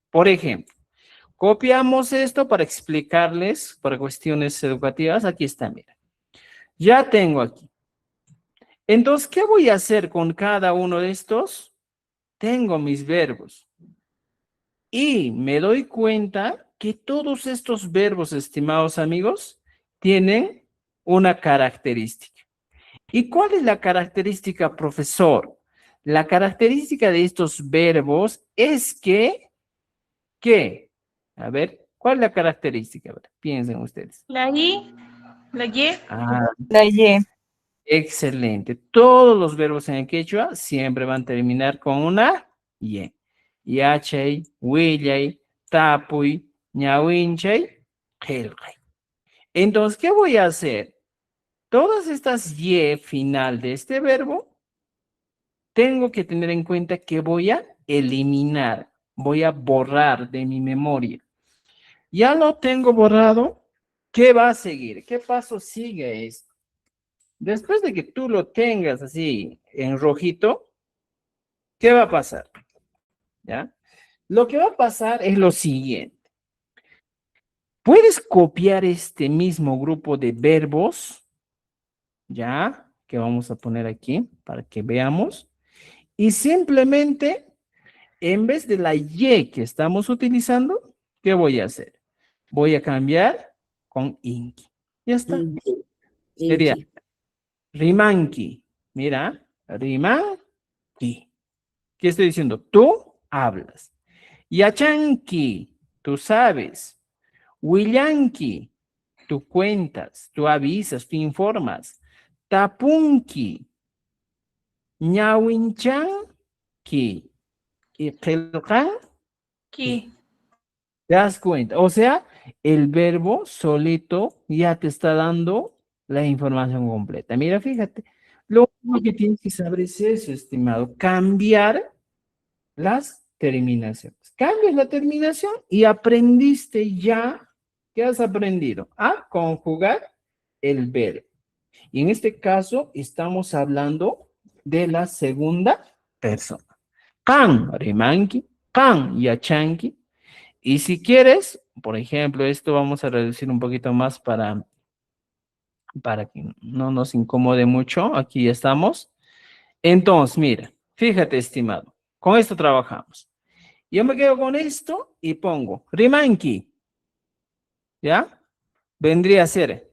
Por ejemplo, copiamos esto para explicarles, para cuestiones educativas. Aquí está, mira. Ya tengo aquí. Entonces, ¿qué voy a hacer con cada uno de estos? Tengo mis verbos. Y me doy cuenta que todos estos verbos, estimados amigos, tienen una característica. ¿Y cuál es la característica, profesor? La característica de estos verbos es a ver, ¿cuál es la característica? A ver, piensen ustedes. La I, la Y. Ah, La Y. excelente. Todos los verbos en el quechua siempre van a terminar con una Y. Yachay, Willay, Tapuy, Ñawinchay, Helgay. Entonces, ¿qué voy a hacer? Todas estas Y final de este verbo, tengo que tener en cuenta que voy a eliminar, voy a borrar de mi memoria. Ya lo tengo borrado. ¿Qué va a seguir? ¿Qué paso sigue esto? Después de que tú lo tengas así en rojito, ¿qué va a pasar? ¿Ya? Lo que va a pasar es lo siguiente. Puedes copiar este mismo grupo de verbos, ¿ya? Que vamos a poner aquí para que veamos. Y simplemente, en vez de la Y que estamos utilizando, ¿qué voy a hacer? Voy a cambiar con inki. Ya está. Sería rimanki. Mira, rimanki. ¿Qué estoy diciendo? Tú hablas. Yachanki, tú sabes. Willanki, tú cuentas, tú avisas, tú informas. Tapunki, ñawinchanki, y Ki. ¿te das cuenta? O sea, el verbo solito ya te está dando la información completa. Mira, fíjate, lo único que tienes que saber es eso, estimado, cambiar las terminaciones. Cambias la terminación y aprendiste ya, ¿qué has aprendido? A conjugar el verbo. Y en este caso estamos hablando de la segunda persona. Kan, rimanki, kan, yachanki. Y si quieres, por ejemplo, esto vamos a reducir un poquito más para que no nos incomode mucho. Aquí ya estamos. Entonces, mira, fíjate, estimado, con esto trabajamos. Yo me quedo con esto y pongo rimanki, ¿ya? Vendría a ser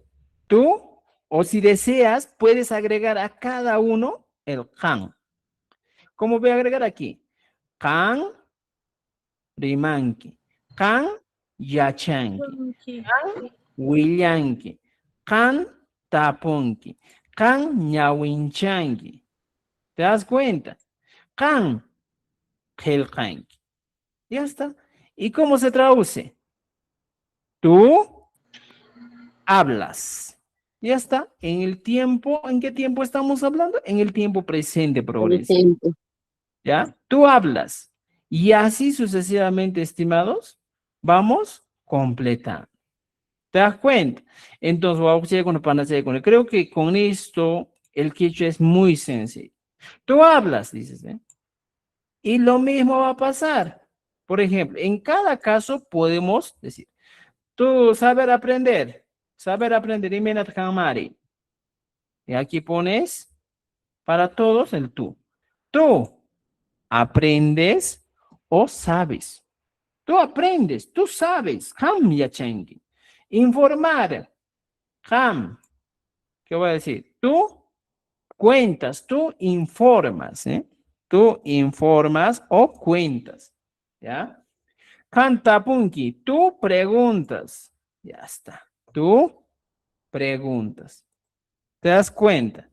tú, o si deseas, puedes agregar a cada uno el kan. ¿Cómo voy a agregar aquí? Kan, rimanki, kan, yachanki, Ki. willanki, kan, tapunki, kan, ñawinchanki. ¿Te das cuenta? Kan, helkanki. Ya está. ¿Y cómo se traduce? Tú hablas. Ya está. En el tiempo, ¿en qué tiempo estamos hablando? En el tiempo presente progresivo. ¿Ya? Tú hablas. Y así sucesivamente, estimados, vamos completando. ¿Te das cuenta? Entonces, creo que con esto el quechua es muy sencillo. Tú hablas, dices, ¿eh? Y lo mismo va a pasar. Por ejemplo, en cada caso podemos decir, tú saber aprender, y menat kamari. Y aquí pones para todos el tú. Tú aprendes o sabes. Tú aprendes, tú sabes. Ham yachengi. Informar. Ham. ¿Qué voy a decir? Tú cuentas, tú informas, ¿eh? Tú informas o cuentas, ¿ya? Cantapunki, tú preguntas. Ya está. Tú preguntas. ¿Te das cuenta?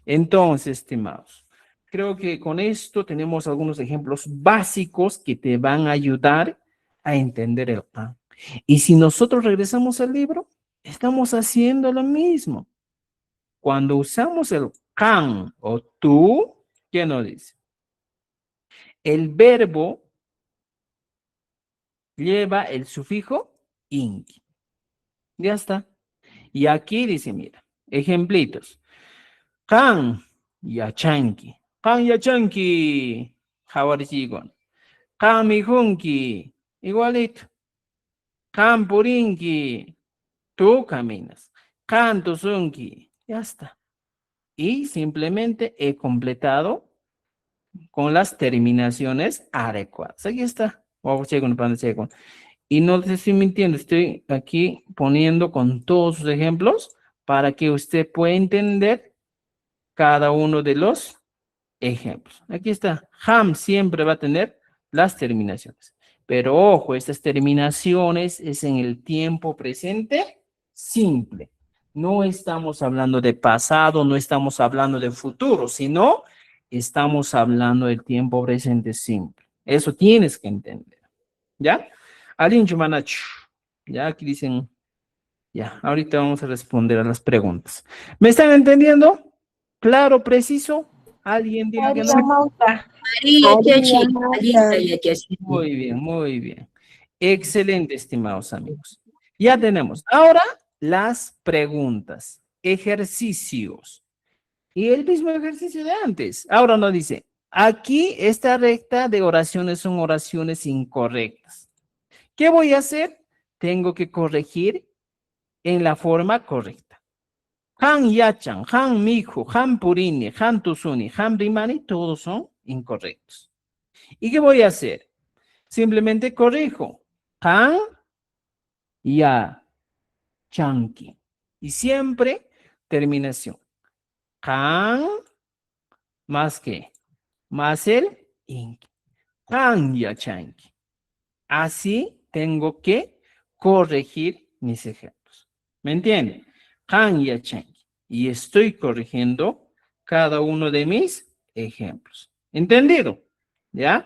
Entonces, estimados, creo que con esto tenemos algunos ejemplos básicos que te van a ayudar a entender el plan. Y si nosotros regresamos al libro, estamos haciendo lo mismo. Cuando usamos el can o tú, ¿qué nos dice? El verbo lleva el sufijo inki. Ya está. Y aquí dice, mira, ejemplitos. Kan yachanki. Kan yachanki. Hawarichigon. Kan mijunki. Igualito. Kan purinki. Tú caminas. Kan tusunki. Ya está. Y simplemente he completado con las terminaciones adecuadas. Aquí está. Y no les estoy mintiendo, estoy aquí poniendo con todos sus ejemplos para que usted pueda entender cada uno de los ejemplos. Aquí está. Ham siempre va a tener las terminaciones. Pero ojo, estas terminaciones es en el tiempo presente simple. No estamos hablando de pasado, no estamos hablando de futuro, sino estamos hablando del tiempo presente simple. Eso tienes que entender. ¿Ya? Alin Chumanach. Ya aquí dicen, ya, ahorita vamos a responder a las preguntas. ¿Me están entendiendo? ¿Claro, preciso? ¿Alguien diga que no? María Chachi, Alita Yachachi. Muy bien, muy bien. Excelente, estimados amigos. Ya tenemos. Ahora las preguntas, ejercicios. Y el mismo ejercicio de antes. Ahora nos dice, aquí esta recta de oraciones son oraciones incorrectas. ¿Qué voy a hacer? Tengo que corregir en la forma correcta. Han Yachan, Han Mijo, Han Purini, Han Tusuni, Han Rimani, todos son incorrectos. ¿Y qué voy a hacer? Simplemente corrijo. Han Ya Chanki. Y siempre terminación. Han más que, más el inki. Han Ya Chanki. Así tengo que corregir mis ejemplos. ¿Me entienden? Han Ya Chanki. Y estoy corrigiendo cada uno de mis ejemplos. ¿Entendido? ¿Ya?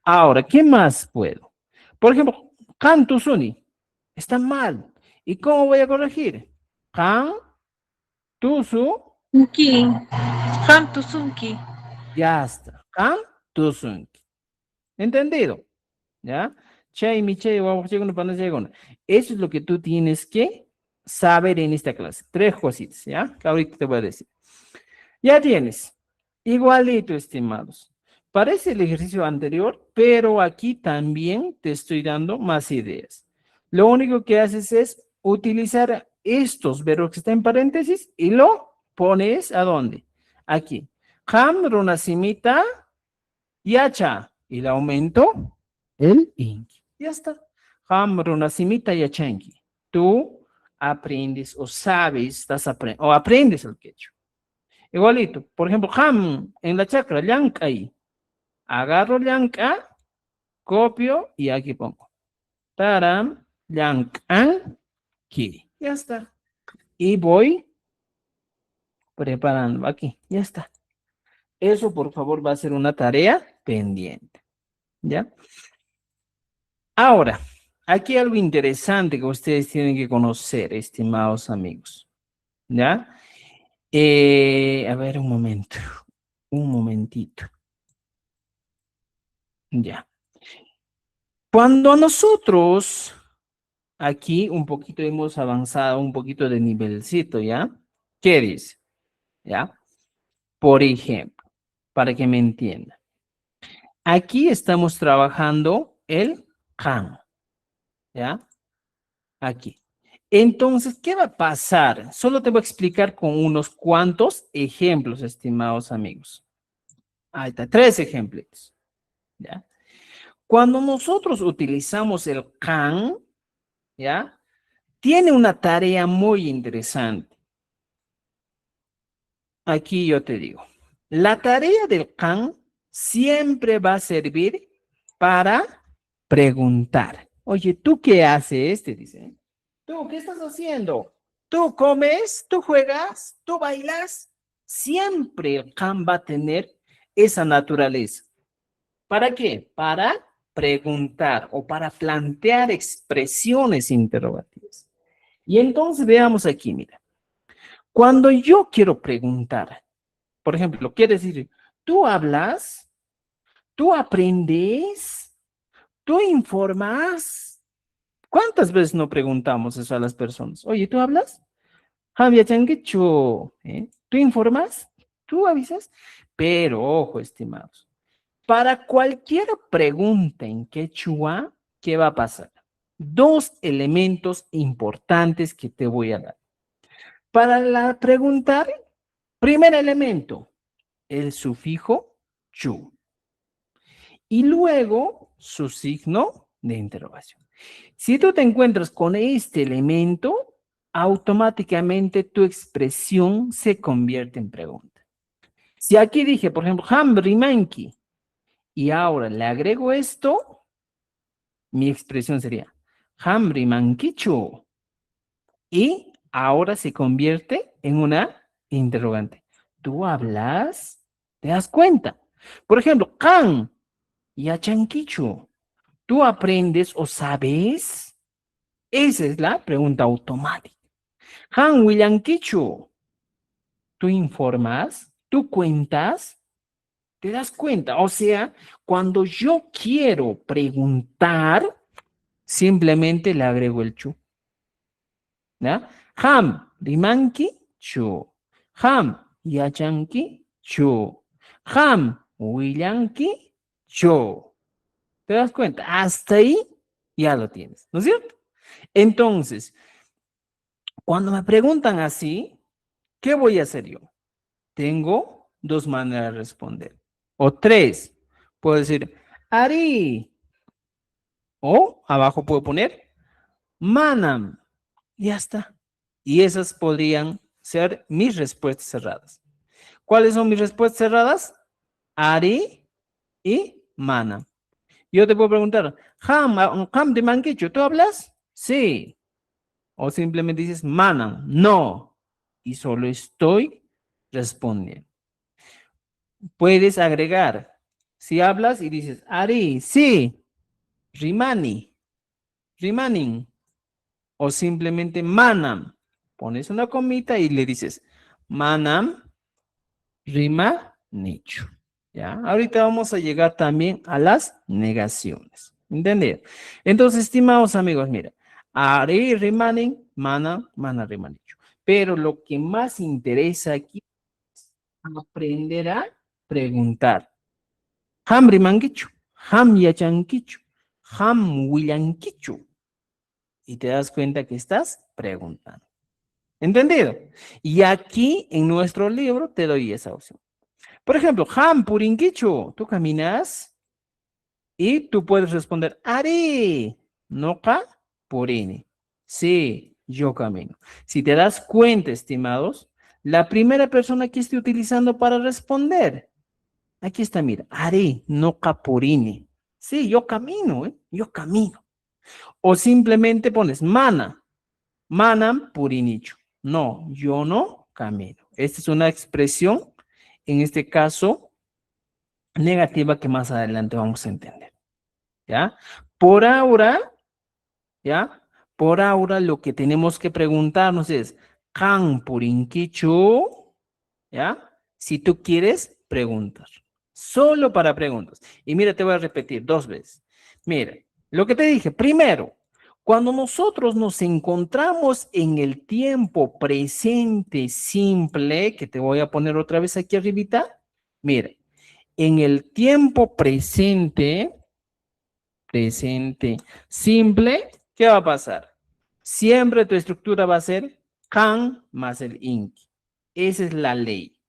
Ahora, ¿qué más puedo? Por ejemplo, Han Tusuni. Está mal. ¿Y cómo voy a corregir? Han Tusu. Sunki. Han tu sunki. Ya está. Han Tusunki. ¿Entendido? ¿Ya? Chay, mi chay, guau, chay, pana, chay, gona. Eso es lo que tú tienes que saber en esta clase. 3 cositas, ¿ya? Que ahorita te voy a decir. Ya tienes. Igualito, estimados. Parece el ejercicio anterior, pero aquí también te estoy dando más ideas. Lo único que haces es utilizar estos verbos que están en paréntesis y lo pones ¿a dónde? Aquí. Ham, runasimita, yacha. Y le aumento el inki. Ya está. Ham, runasimita, yachanki. Tú aprendes o sabes, o aprendes el quechua. Igualito. Por ejemplo, ham en la chacra, llanca ahí. Agarro llanca, copio y aquí pongo. Taram, llancan, ki. Ya está. Y voy preparando aquí. Ya está. Eso, por favor, va a ser una tarea pendiente. ¿Ya? Ahora, aquí hay algo interesante que ustedes tienen que conocer, estimados amigos. ¿Ya? A ver, un momento. Un momentito. Ya. Cuando nosotros aquí un poquito hemos avanzado, un poquito de nivelcito, ¿ya? ¿Qué dice? ¿Ya? Por ejemplo, para que me entienda. Aquí estamos trabajando el han, ¿ya? Aquí. Entonces, ¿qué va a pasar? Solo te voy a explicar con unos cuantos ejemplos, estimados amigos. Ahí está, 3 ejemplos, ¿ya? Cuando nosotros utilizamos el can, ¿ya? Tiene una tarea muy interesante. Aquí yo te digo, la tarea del can siempre va a servir para preguntar. Oye, ¿tú qué haces? Te dice. ¿Tú qué estás haciendo? ¿Tú comes? ¿Tú juegas? ¿Tú bailas? Siempre el can va a tener esa naturaleza. ¿Para qué? Para preguntar o para plantear expresiones interrogativas. Y entonces veamos aquí, mira. Cuando yo quiero preguntar, por ejemplo, quiere decir, ¿tú hablas? ¿Tú aprendes? ¿Tú informas? ¿Cuántas veces no preguntamos eso a las personas? Oye, ¿tú hablas? Javier Changuecho, ¿eh? ¿Tú informas? ¿Tú avisas? Pero ojo, estimados, para cualquier pregunta en quechua, ¿qué va a pasar? 2 elementos importantes que te voy a dar. Para la preguntar, primer elemento, el sufijo chu. Y luego su signo de interrogación. Si tú te encuentras con este elemento, automáticamente tu expresión se convierte en pregunta. Si aquí dije, por ejemplo, hambre manki, y ahora le agrego esto, mi expresión sería hambre mankichu. Y ahora se convierte en una interrogante. ¿Tú hablas? ¿Te das cuenta? Por ejemplo, kan yachankichu. ¿Tú aprendes o sabes? Esa es la pregunta automática. Han Willankichu. ¿Tú informas? ¿Tú cuentas? ¿Te das cuenta? O sea, cuando yo quiero preguntar, simplemente le agrego el chu. ¿Ya? Ham rimanki chu. Ham yachanki chu. Ham willanki chu. ¿Te das cuenta? Hasta ahí ya lo tienes, ¿no es cierto? Entonces, cuando me preguntan así, ¿qué voy a hacer yo? Tengo 2 maneras de responder. O 3. Puedo decir, Ari. O abajo puedo poner, Manam. Ya está. Y esas podrían ser mis respuestas cerradas. ¿Cuáles son mis respuestas cerradas? Ari y Manam. Yo te puedo preguntar, Ham de Manquecho, ¿tú hablas? Sí. O simplemente dices, Manam, no. Y solo estoy respondiendo. Puedes agregar. Si hablas y dices, Ari, sí. Rimani, Rimanin. O simplemente Manam. Pones una comita y le dices, Manam, Rima, Nicho. ¿Ya? Ahorita vamos a llegar también a las negaciones. ¿Entendido? Entonces, estimados amigos, mira, Ari, Rimanin, Manam, Mana, Rima, Nicho. Pero lo que más interesa aquí es aprender a preguntar. Ham Rimanquichu, Ham Yachanquichu, Ham Willanquichu. Y te das cuenta que estás preguntando. ¿Entendido? Y aquí en nuestro libro te doy esa opción. Por ejemplo, Ham Purinquichu, tú caminas y tú puedes responder, Ari, Noca Purini. Sí, yo camino. Si te das cuenta, estimados, la primera persona que estoy utilizando para responder, aquí está, mira, Ari, Noca Purini. Sí, yo camino, yo camino. O simplemente pones mana, manam purinicho. No, yo no camino. Esta es una expresión, en este caso, negativa que más adelante vamos a entender. ¿Ya? Por ahora, ¿ya? Por ahora lo que tenemos que preguntarnos es, ¿kan purinkichu? ¿Ya? Si tú quieres preguntar. Solo para preguntas. Y mira, te voy a repetir 2 veces. Mira, lo que te dije, primero, cuando nosotros nos encontramos en el tiempo presente simple, que te voy a poner otra vez aquí arribita, mira, en el tiempo presente simple, ¿qué va a pasar? Siempre tu estructura va a ser can más el inki. Esa es la ley.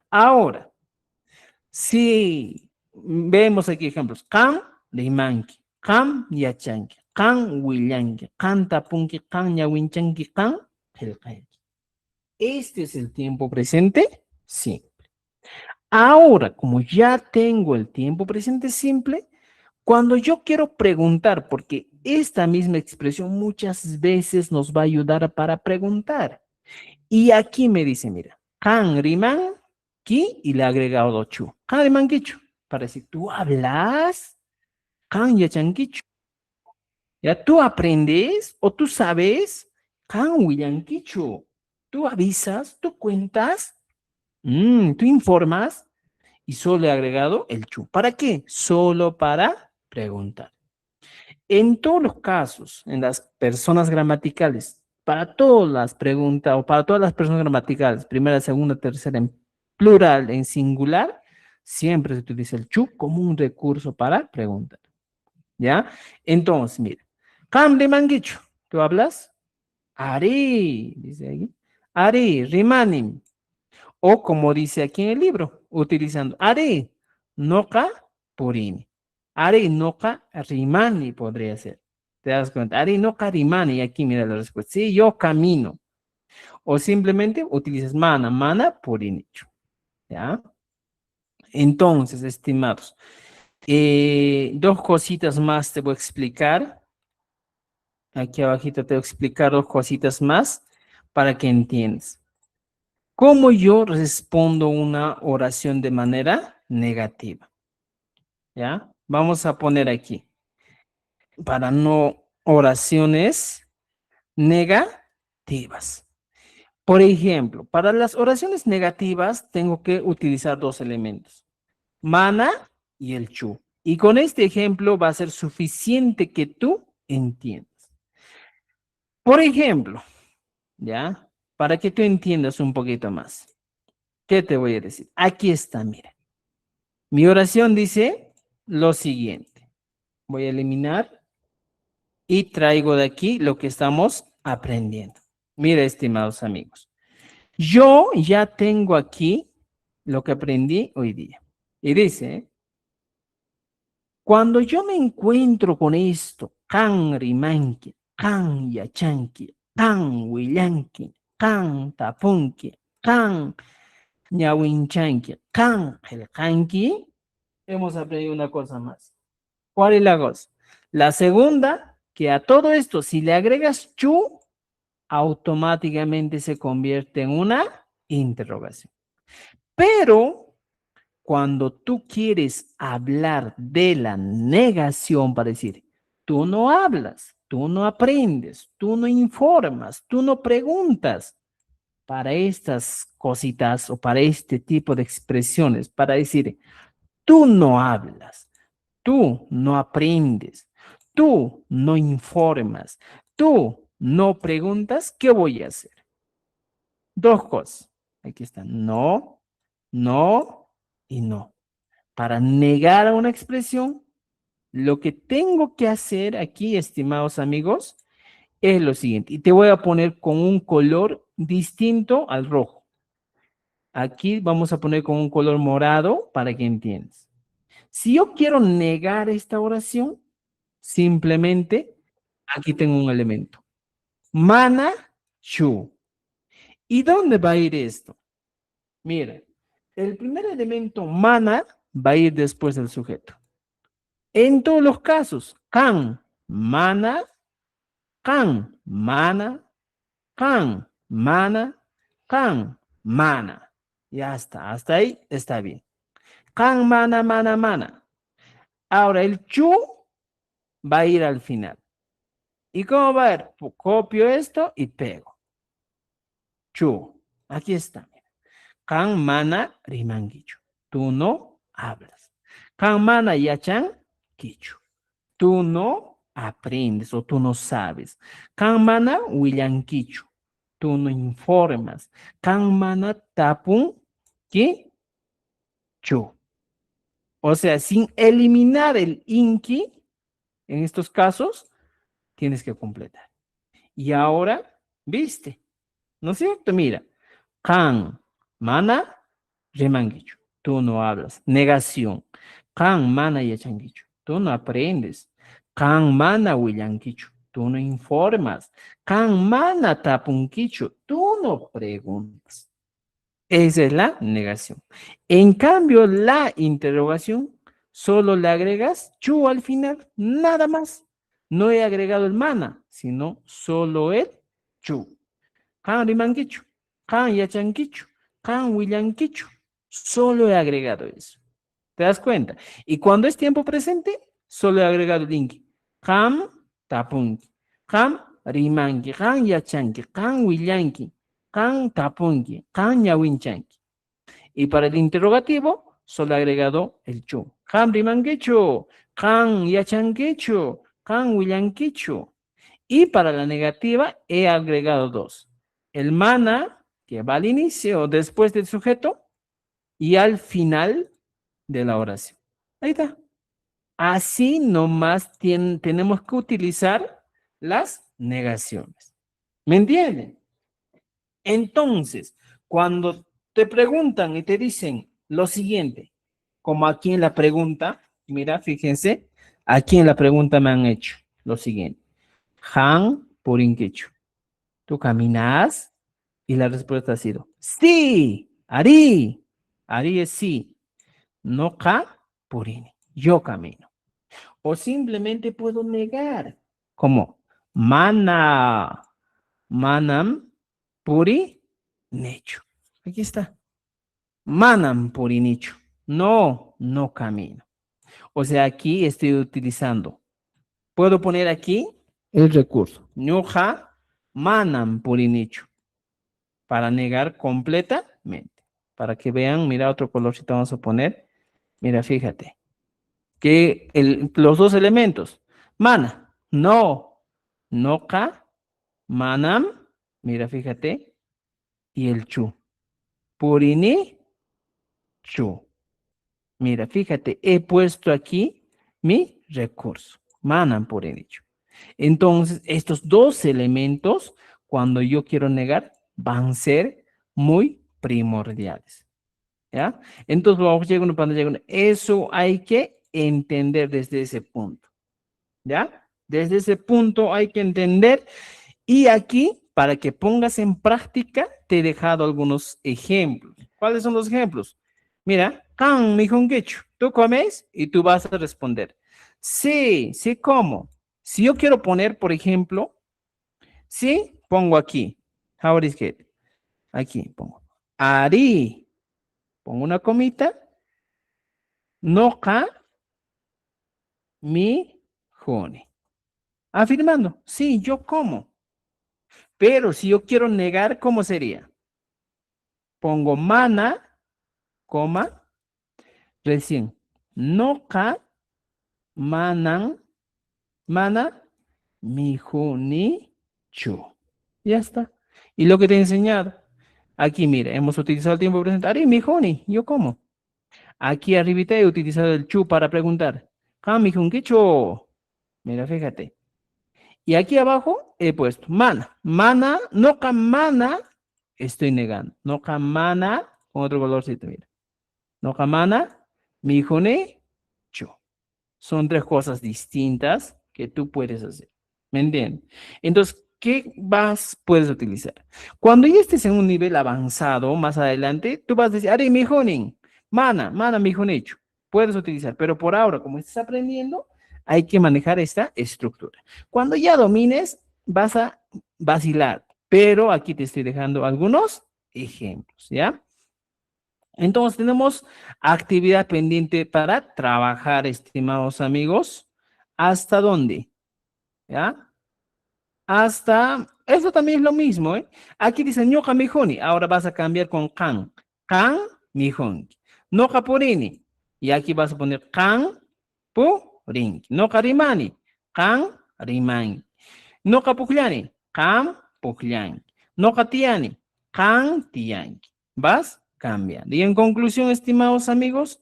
Ahora, si vemos aquí ejemplos, can rimanki, can yachanki, can willanki, can tapunki, can yawinchanki, can helkanki. Este es el tiempo presente simple. Ahora, como ya tengo el tiempo presente simple, cuando yo quiero preguntar, porque esta misma expresión muchas veces nos va a ayudar para preguntar. Y aquí me dice, mira, kan riman ki y le he agregado chu. Kan riman kichu. Para decir, ¿tú hablas? Kan yachan kichu. ¿Ya tú aprendes o tú sabes? Kan willan kichu. ¿Tú avisas? ¿Tú cuentas? ¿Tú informas? Y solo he agregado el chu. ¿Para qué? Solo para preguntar. En todos los casos, en las personas gramaticales, para todas las preguntas o para todas las personas gramaticales, primera, segunda, tercera, en plural, en singular, siempre se utiliza el chu como un recurso para preguntar. ¿Ya? Entonces, mira, Kamde mangichu, ¿tú hablas? Ari, dice aquí. Ari, rimanim. O como dice aquí en el libro, utilizando Ari, noka, purini. Ari, noka, rimani podría ser. ¿Te das cuenta? Ari, noka, rimani. Y aquí mira la respuesta. Sí, yo camino. O simplemente utilizas mana, purinicho. ¿Ya? Entonces, estimados, 2 cositas más te voy a explicar. Aquí abajito te voy a explicar 2 cositas más para que entiendas. ¿Cómo yo respondo una oración de manera negativa? ¿Ya? Vamos a poner aquí, para no oraciones negativas. Por ejemplo, para las oraciones negativas tengo que utilizar 2 elementos, mana y el chu. Y con este ejemplo va a ser suficiente que tú entiendas. Por ejemplo, ¿ya? Para que tú entiendas un poquito más. ¿Qué te voy a decir? Aquí está, mira. Mi oración dice lo siguiente. Voy a eliminar y traigo de aquí lo que estamos aprendiendo. Mira, estimados amigos. Yo ya tengo aquí lo que aprendí hoy día. Y dice, cuando yo me encuentro con esto, kan rimanki, kan yachanki, kan willanki, kan tapunki, kan ñawinchanki, kan helkanki, hemos aprendido una cosa más. ¿Cuál es la cosa? La segunda, que a todo esto, si le agregas chu, automáticamente se convierte en una interrogación. Pero cuando tú quieres hablar de la negación para decir, tú no hablas, tú no aprendes, tú no informas, tú no preguntas, para estas cositas o para este tipo de expresiones, para decir, tú no hablas, tú no aprendes, tú no informas, tú no preguntas, ¿qué voy a hacer? 2 cosas. Aquí están, no, no y no. Para negar a una expresión, lo que tengo que hacer aquí, estimados amigos, es lo siguiente. Y te voy a poner con un color distinto al rojo. Aquí vamos a poner con un color morado para que entiendas. Si yo quiero negar esta oración, simplemente aquí tengo un elemento. Mana, chu. ¿Y dónde va a ir esto? Mira, el primer elemento mana va a ir después del sujeto. En todos los casos, kan, mana, kan, mana, kan, mana, kan, mana. Ya está, hasta ahí está bien. Kan, mana, mana, mana. Ahora el chu va a ir al final. ¿Y cómo va a ir? Pues copio esto y pego. Chu. Aquí está. Kan mana rimanguichu. Tú no hablas. Kan mana yachan quichu. Tú no aprendes o tú no sabes. Kan mana willan quichu. Tú no informas. Kan mana tapun quichu. O sea, sin eliminar el inki, en estos casos, tienes que completar. Y ahora, viste, ¿no es cierto? Mira, kan, mana, remanguicho. Tú no hablas. Negación. Kan, mana, yachanguicho. Tú no aprendes. Kan, mana, huillanquicho. Tú no informas. Kan, mana, tapunquicho. Tú no preguntas. Esa es la negación. En cambio, la interrogación, solo le agregas chu al final, nada más. No he agregado el mana, sino solo el chu. Kan rimanquichu, kan yachanquichu, kan willanquichu. Solo he agregado eso. ¿Te das cuenta? Y cuando es tiempo presente, solo he agregado el inki. Kan tapunki, kan rimanki, kan yachanki, kan willanki, kan tapunki, kan yawinchanki. Y para el interrogativo, solo he agregado el chu. Kan rimankichu, kan yachankichu, kan willankichu. Y para la negativa, he agregado dos. El mana, que va al inicio, después del sujeto, y al final de la oración. Ahí está. Así nomás tenemos que utilizar las negaciones. ¿Me entienden? Entonces, cuando te preguntan y te dicen lo siguiente, como aquí en la pregunta, mira, fíjense, aquí en la pregunta me han hecho lo siguiente. Han purinquechu. ¿Tú caminas? Y la respuesta ha sido, sí, Ari. Ari es sí. No ka purini. Yo camino. O simplemente puedo negar. Como mana, manam puri necho. Aquí está. Manam puri necho. No, no camino. O sea, aquí estoy utilizando. Puedo poner aquí el recurso. Ñuja manam puri necho. Para negar completamente. Para que vean, mira otro colorcito vamos a poner. Mira, fíjate. Que los dos elementos. Mana, no, noca, manam, mira, fíjate, y el chu. Purini, chu. Mira, fíjate, he puesto aquí mi recurso. Manam, purini, chu. Entonces, estos dos elementos, cuando yo quiero negar, van a ser muy primordiales. ¿Ya? Entonces, vamos a llegar a una pantalla. Eso hay que entender desde ese punto. ¿Ya? Desde ese punto hay que entender. Y aquí, para que pongas en práctica, te he dejado algunos ejemplos. ¿Cuáles son los ejemplos? Mira, kan mi hongechu. Tú comes y tú vas a responder. Sí, sí como. Si yo quiero poner, por ejemplo, sí, pongo aquí. How is it? Aquí pongo. Ari. Pongo una comita. Noka mi jone. Afirmando, sí, yo como. Pero si yo quiero negar, ¿cómo sería? Pongo mana, coma, recién. Noka manan, mana, mi joni, chu. Ya está. Y lo que te he enseñado. Aquí, mira, hemos utilizado el tiempo presente. Ari, mi joni, yo como. Aquí arribita he utilizado el chu para preguntar. Mi chu. Mira, fíjate. Y aquí abajo he puesto mana. Mana, no mana, estoy negando. No mana, con otro colorcito, mira. No mana, mi jone, chu. Son tres cosas distintas que tú puedes hacer. ¿Me entiendes? Entonces, ¿qué puedes utilizar? Cuando ya estés en un nivel avanzado, más adelante, tú vas a decir, ari mi jone, mana, mi jone, chu. Puedes utilizar, pero por ahora, como estás aprendiendo, hay que manejar esta estructura. Cuando ya domines, vas a vacilar, pero aquí te estoy dejando algunos ejemplos, ¿ya? Entonces tenemos actividad pendiente para trabajar, estimados amigos. ¿Hasta dónde? ¿Ya? Hasta, eso también es lo mismo, ¿eh? Aquí dice ñoka mijoni, ahora vas a cambiar con kan. Kan mijoni. Noka porini. Y aquí vas a poner kan, pu, ring. No karimani, kan, rimani. No kapuklani, kan, puklani. No katiani, kan, tiani. ¿Vas? Cambiando. Y en conclusión, estimados amigos,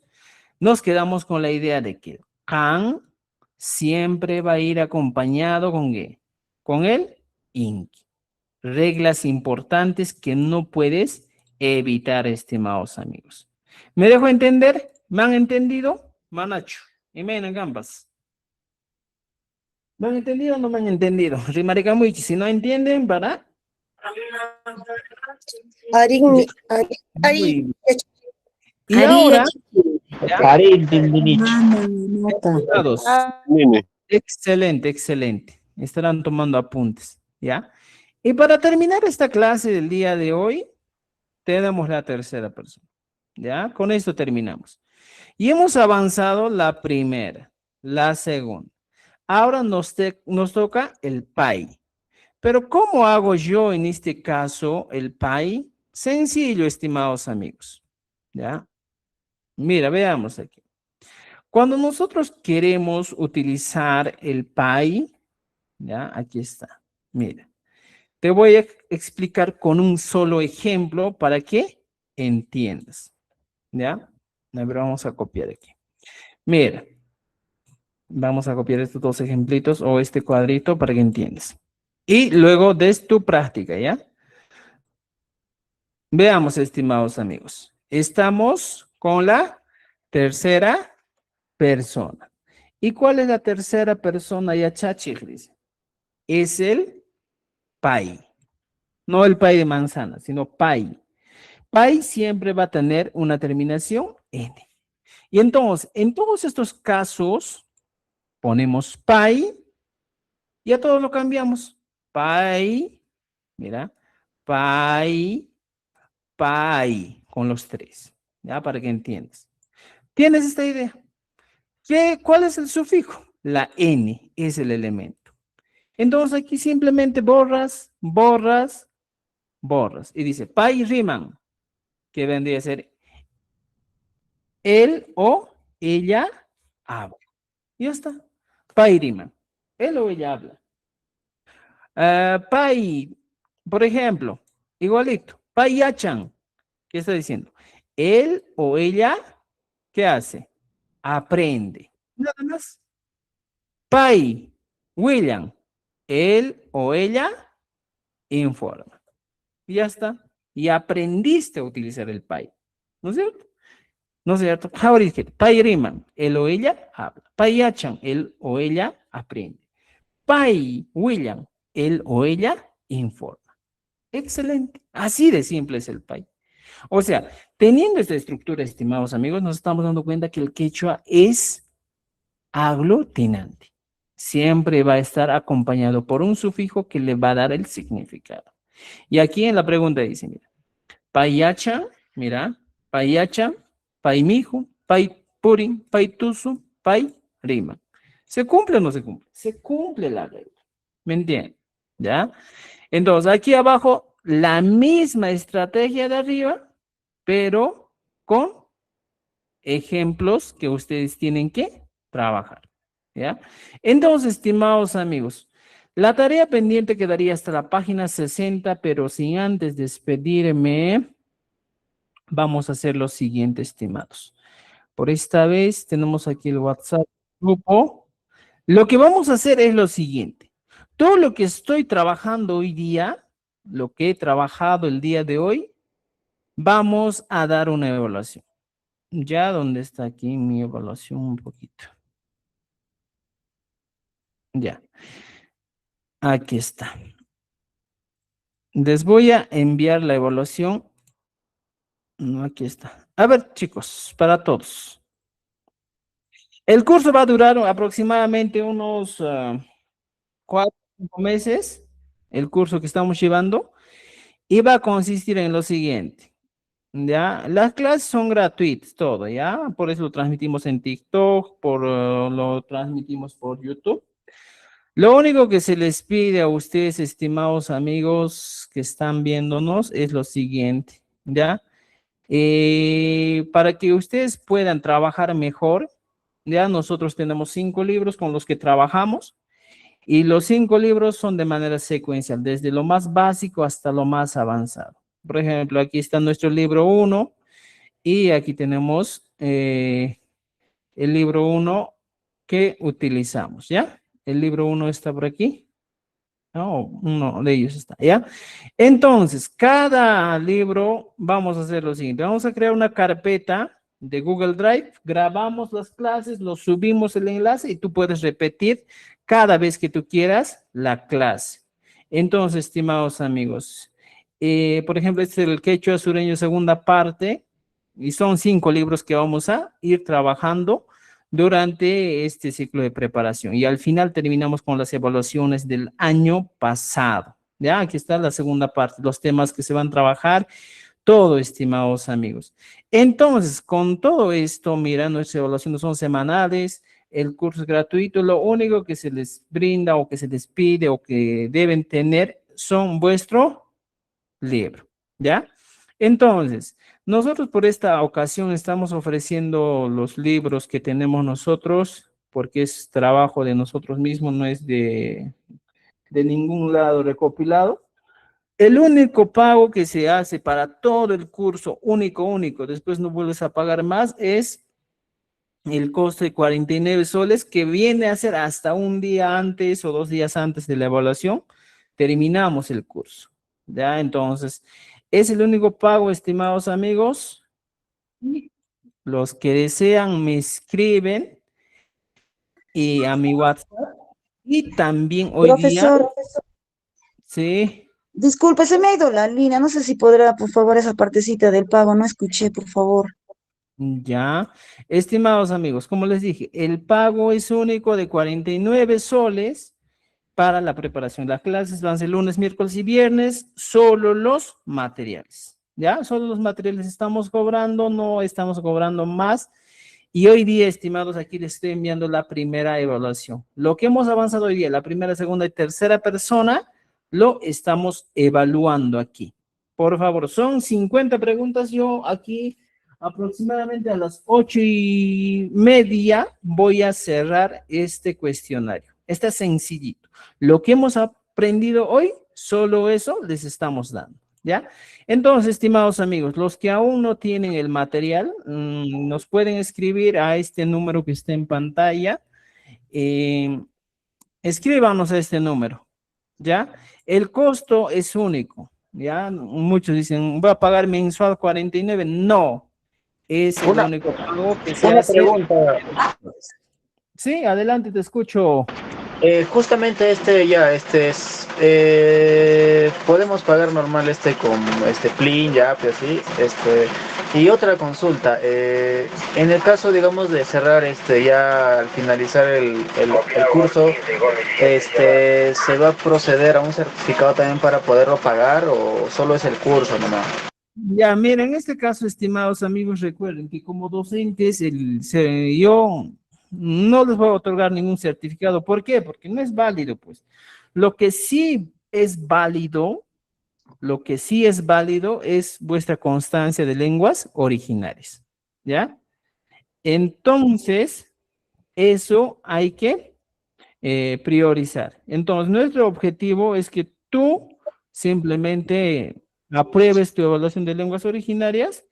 nos quedamos con la idea de que kan siempre va a ir acompañado con qué? Con el inki. Reglas importantes que no puedes evitar, estimados amigos. ¿Me dejo entender? ¿Me han entendido? Manacho. Y me en gambas. ¿Me han entendido o no me han entendido? Rimaricamuichi, si no entienden, ¿verdad? Aring, Muy bien. Y Ari ahora, Karin Timbinich. estimados, Nene. excelente, excelente. Estarán tomando apuntes, ¿ya? Y para terminar esta clase del día de hoy, tenemos la tercera persona, ¿ya? Con esto terminamos. Y hemos avanzado la primera, la segunda. Ahora nos toca el pai. Pero ¿cómo hago yo en este caso el pai? Sencillo, estimados amigos, ¿ya? Mira, veamos aquí. Cuando nosotros queremos utilizar el pai, ¿ya? Aquí está. Mira, te voy a explicar con un solo ejemplo para que entiendas, ¿ya? A ver, vamos a copiar aquí. Mira, vamos a copiar estos dos ejemplitos o este cuadrito para que entiendas. Y luego des tu práctica, ¿ya? Veamos, estimados amigos. Estamos con la tercera persona. ¿Y cuál es la tercera persona, ya, Chachigris? Es el pai. No el pai de manzana, sino pai. Pai siempre va a tener una terminación N. Y entonces, en todos estos casos, ponemos pai y a todos lo cambiamos. Pai, mira, pai, pai, con los tres, ¿ya? Para que entiendas. ¿Tienes esta idea? ¿Cuál es el sufijo? La N es el elemento. Entonces aquí simplemente borras, borras, borras. Y dice, pai riman, que vendría a ser él o ella habla. Y ya está. Pai riman. Él o ella habla. Pai, por ejemplo, igualito. Pai yachan. ¿Qué está diciendo? Él o ella, ¿qué hace? Aprende. Nada más. Pai, William. Él o ella informa. Y ya está. Y aprendiste a utilizar el pai. ¿No es cierto? ¿No es cierto? Pai riman. Él o ella habla. Pai yachan. Él o ella aprende. Pai, William. Él o ella informa. Excelente. Así de simple es el pai. O sea, teniendo esta estructura, estimados amigos, nos estamos dando cuenta que el quechua es aglutinante. Siempre va a estar acompañado por un sufijo que le va a dar el significado. Y aquí en la pregunta dice, mira, payacha, mira, payacha, paimijo, paipurin, paitusu, pai rima. ¿Se cumple o no se cumple? Se cumple la regla. ¿Me entienden? ¿Ya? Entonces, aquí abajo, la misma estrategia de arriba, pero con ejemplos que ustedes tienen que trabajar, ¿ya? Entonces, estimados amigos, la tarea pendiente quedaría hasta la página 60, pero sin antes despedirme, vamos a hacer lo siguiente, estimados. Por esta vez tenemos aquí el WhatsApp grupo. Lo que vamos a hacer es lo siguiente. Todo lo que estoy trabajando hoy día, lo que he trabajado el día de hoy, vamos a dar una evaluación. Ya, ¿dónde está aquí mi evaluación un poquito? Ya. Aquí está. Les voy a enviar la evaluación. No, aquí está. A ver, chicos, para todos. El curso va a durar aproximadamente unos 4 o 5 meses, el curso que estamos llevando, y va a consistir en lo siguiente. ¿Ya? Las clases son gratuitas, todo, ¿ya? Por eso lo transmitimos en TikTok, lo transmitimos por YouTube. Lo único que se les pide a ustedes, estimados amigos que están viéndonos, es lo siguiente, ¿ya? Para que ustedes puedan trabajar mejor, ya nosotros tenemos 5 libros con los que trabajamos y los 5 libros son de manera secuencial, desde lo más básico hasta lo más avanzado. Por ejemplo, aquí está nuestro libro 1 y aquí tenemos el libro 1 que utilizamos, ¿ya? El libro 1 está por aquí. No, uno de ellos está, ¿ya? Entonces, cada libro, vamos a hacer lo siguiente. Vamos a crear una carpeta de Google Drive, grabamos las clases, lo subimos el enlace y tú puedes repetir cada vez que tú quieras la clase. Entonces, estimados amigos, por ejemplo, este es el Quechua Sureño segunda parte y son 5 libros que vamos a ir trabajando durante este ciclo de preparación. Y al final terminamos con las evaluaciones del año pasado. Ya, aquí está la segunda parte, los temas que se van a trabajar, todo, estimados amigos. Entonces, con todo esto, mira, nuestras evaluaciones son semanales, el curso es gratuito, lo único que se les brinda o que se les pide o que deben tener son vuestro libro, ¿ya? Entonces, nosotros por esta ocasión estamos ofreciendo los libros que tenemos nosotros, porque es trabajo de nosotros mismos, no es de ningún lado recopilado. El único pago que se hace para todo el curso, único, después no vuelves a pagar más, es el costo de 49 soles, que viene a ser hasta un día antes o 2 días antes de la evaluación, terminamos el curso, ¿ya? Entonces, es el único pago, estimados amigos. Los que desean me escriben y a mi WhatsApp. Y también hoy día, Profesor, sí, disculpe, se me ha ido la línea. No sé si podrá, por favor, esa partecita del pago. No escuché, por favor. ya. Estimados amigos, como les dije, el pago es único de 49 soles para la preparación. Las clases van a ser lunes, miércoles y viernes, solo los materiales, ¿ya? Solo los materiales estamos cobrando, no estamos cobrando más. Y hoy día, estimados, aquí les estoy enviando la primera evaluación. Lo que hemos avanzado hoy día, la primera, segunda y tercera persona, lo estamos evaluando aquí. Por favor, son 50 preguntas. Yo aquí aproximadamente a las 8:30 voy a cerrar este cuestionario. Está sencillito. Lo que hemos aprendido hoy, solo eso les estamos dando, ¿ya? Entonces, estimados amigos, los que aún no tienen el material, nos pueden escribir a este número que está en pantalla. Escríbanos a este número, ¿ya? El costo es único, ¿ya? Muchos dicen, voy a pagar mensual 49. No, es el Una, único pago que se una hace. pregunta. Sí, adelante, te escucho. Justamente podemos pagar normal con Plin, ya, pues así, y otra consulta, en el caso, digamos, de cerrar ya al finalizar el curso, ¿se va a proceder a un certificado también para poderlo pagar o solo es el curso nomás? Ya, miren, en este caso, estimados amigos, recuerden que como docentes, yo no les voy a otorgar ningún certificado. ¿Por qué? Porque no es válido, pues. Lo que sí es válido, es vuestra constancia de lenguas originales, ¿ya? Entonces, eso hay que priorizar. Entonces, nuestro objetivo es que tú simplemente apruebes tu evaluación de lenguas originarias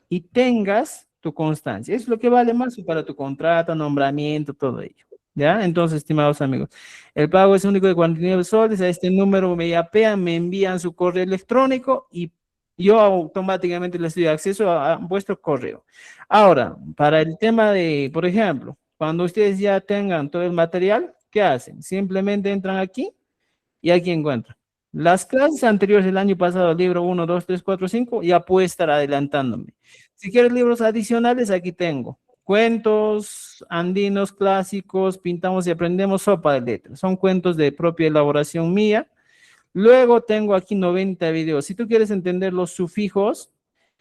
y tengas tu constancia. Es lo que vale más para tu contrato, nombramiento, todo ello. ¿Ya? Entonces, estimados amigos, el pago es único de 49 soles. A este número me yapean, me envían su correo electrónico y yo automáticamente les doy acceso a vuestro correo. Ahora, para el tema de, por ejemplo, cuando ustedes ya tengan todo el material, ¿qué hacen? Simplemente entran aquí y aquí encuentran. Las clases anteriores del año pasado, libro 1, 2, 3, 4, 5, ya puedo estar adelantándome. Si quieres libros adicionales, aquí tengo. Cuentos andinos clásicos, pintamos y aprendemos, sopa de letras. Son cuentos de propia elaboración mía. Luego tengo aquí 90 videos. Si tú quieres entender los sufijos,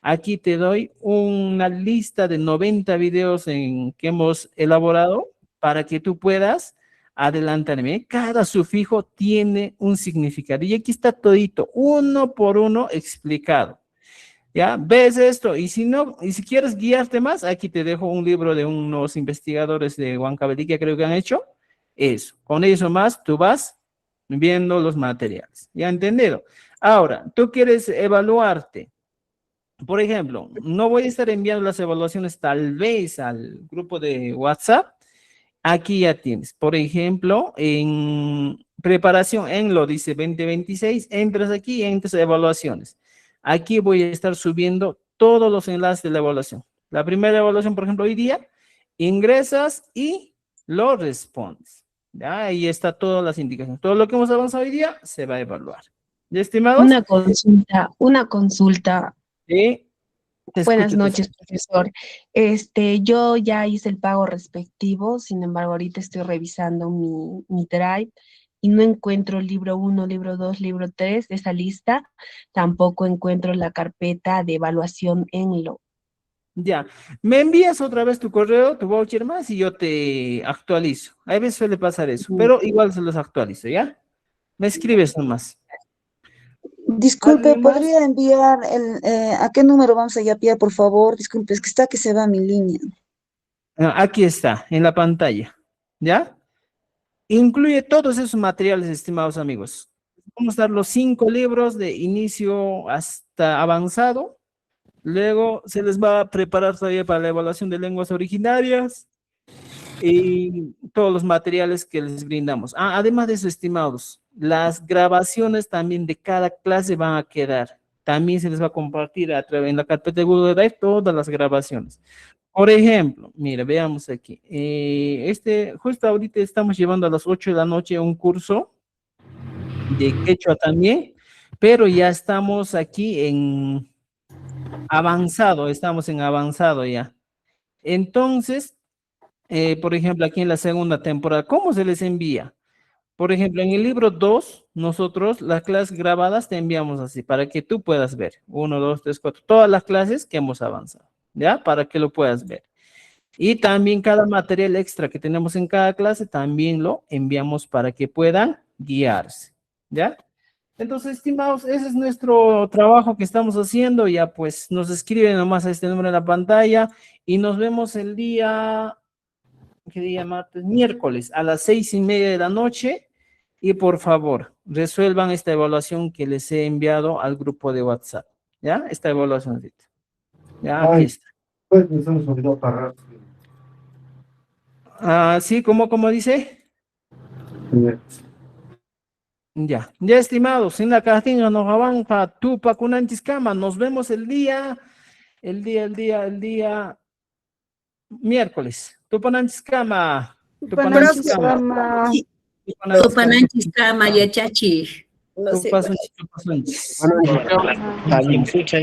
aquí te doy una lista de 90 videos que hemos elaborado para que tú puedas adelantarme. Cada sufijo tiene un significado y aquí está todito, uno por uno explicado. ¿Ya? ¿Ves esto? Y si no, y si quieres guiarte más, aquí te dejo un libro de unos investigadores de Huancavelica, que creo que han hecho eso. Con eso más, tú vas viendo los materiales. ¿Ya entendido? Ahora, tú quieres evaluarte. Por ejemplo, no voy a estar enviando las evaluaciones tal vez al grupo de WhatsApp. Aquí ya tienes. Por ejemplo, en preparación en lo dice 2026, entras aquí y entras a evaluaciones. Aquí voy a estar subiendo todos los enlaces de la evaluación. La primera evaluación, por ejemplo, hoy día, ingresas y lo respondes. ¿Ya? Ahí está todas las indicaciones. Todo lo que hemos avanzado hoy día se va a evaluar. ¿Ya, estimados? Una consulta. Sí, te Buenas escucho, te noches, escucho. profesor. Yo ya hice el pago respectivo, sin embargo, ahorita estoy revisando mi Drive y no encuentro el libro 1, libro 2, libro 3 de esa lista. Tampoco encuentro la carpeta de evaluación en lo. Ya, me envías otra vez tu correo, tu voucher más y yo te actualizo. A veces suele pasar eso, pero igual se los actualizo, ¿ya? Me escribes nomás. Disculpe, ¿Alguien más? ¿podría enviar a qué número vamos a yapear, por favor? Disculpe, es que está que se va mi línea. Aquí está, en la pantalla, ¿ya? Incluye todos esos materiales, estimados amigos. Vamos a dar los 5 libros de inicio hasta avanzado. Luego se les va a preparar todavía para la evaluación de lenguas originarias y todos los materiales que les brindamos. Además de eso, estimados, las grabaciones también de cada clase van a quedar. También se les va a compartir a través en la carpeta de Google Drive todas las grabaciones. Por ejemplo, mira, veamos aquí. Justo ahorita estamos llevando a las 8 de la noche un curso de quechua también, pero ya estamos aquí en estamos en avanzado ya. Entonces, por ejemplo, aquí en la segunda temporada, ¿cómo se les envía? Por ejemplo, en el libro 2, nosotros las clases grabadas te enviamos así, para que tú puedas ver. 1, 2, 3, 4, todas las clases que hemos avanzado, ¿ya? Para que lo puedas ver. Y también cada material extra que tenemos en cada clase, también lo enviamos para que puedan guiarse, ¿ya? Entonces, estimados, ese es nuestro trabajo que estamos haciendo. Ya pues nos escriben nomás a este número en la pantalla y nos vemos el día, ¿qué día? Martes, miércoles a las 6:30 de la noche. Y por favor, resuelvan esta evaluación que les he enviado al grupo de WhatsApp. ¿Ya? Esta evaluación. Ya, aquí está. Pues nos hemos olvidado pagar. Sí, ¿cómo dice? Ya, estimados, en la castina nos avanza Tupac Cama. Nos vemos el día miércoles. Tupananchiskama. Tupananchiskama. Sí, Tupananchiskama, yachachi. No sé. Tupasunchis. Tallinfuncha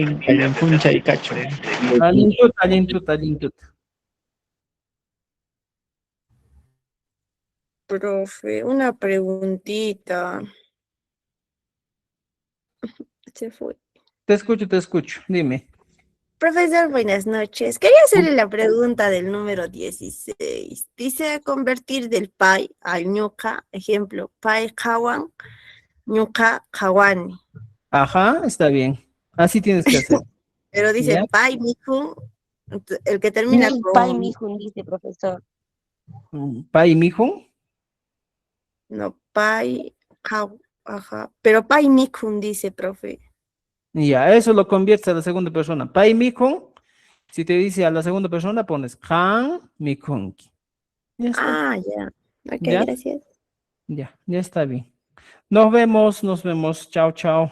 y cacho. Talintut. Profe, una preguntita. Se fue. Te escucho. Dime. Profesor, buenas noches. Quería hacerle la pregunta del número 16. Dice convertir del pai al ñuka, ejemplo, pai kawan, ñuka kawani. Ajá, está bien. Así tienes que hacer. Pero dice ¿Ya? pai mijun, el que termina Mi con pai mijun, dice profesor. Pai mijo. no pai ajá, pero pai mijun dice, profe. Ya, eso lo conviertes a la segunda persona. Pai mijo. Si te dice a la segunda persona, pones Han mikunki. Ya está. Ya. Ok, ¿Ya? gracias. Ya está bien. Nos vemos. Chao.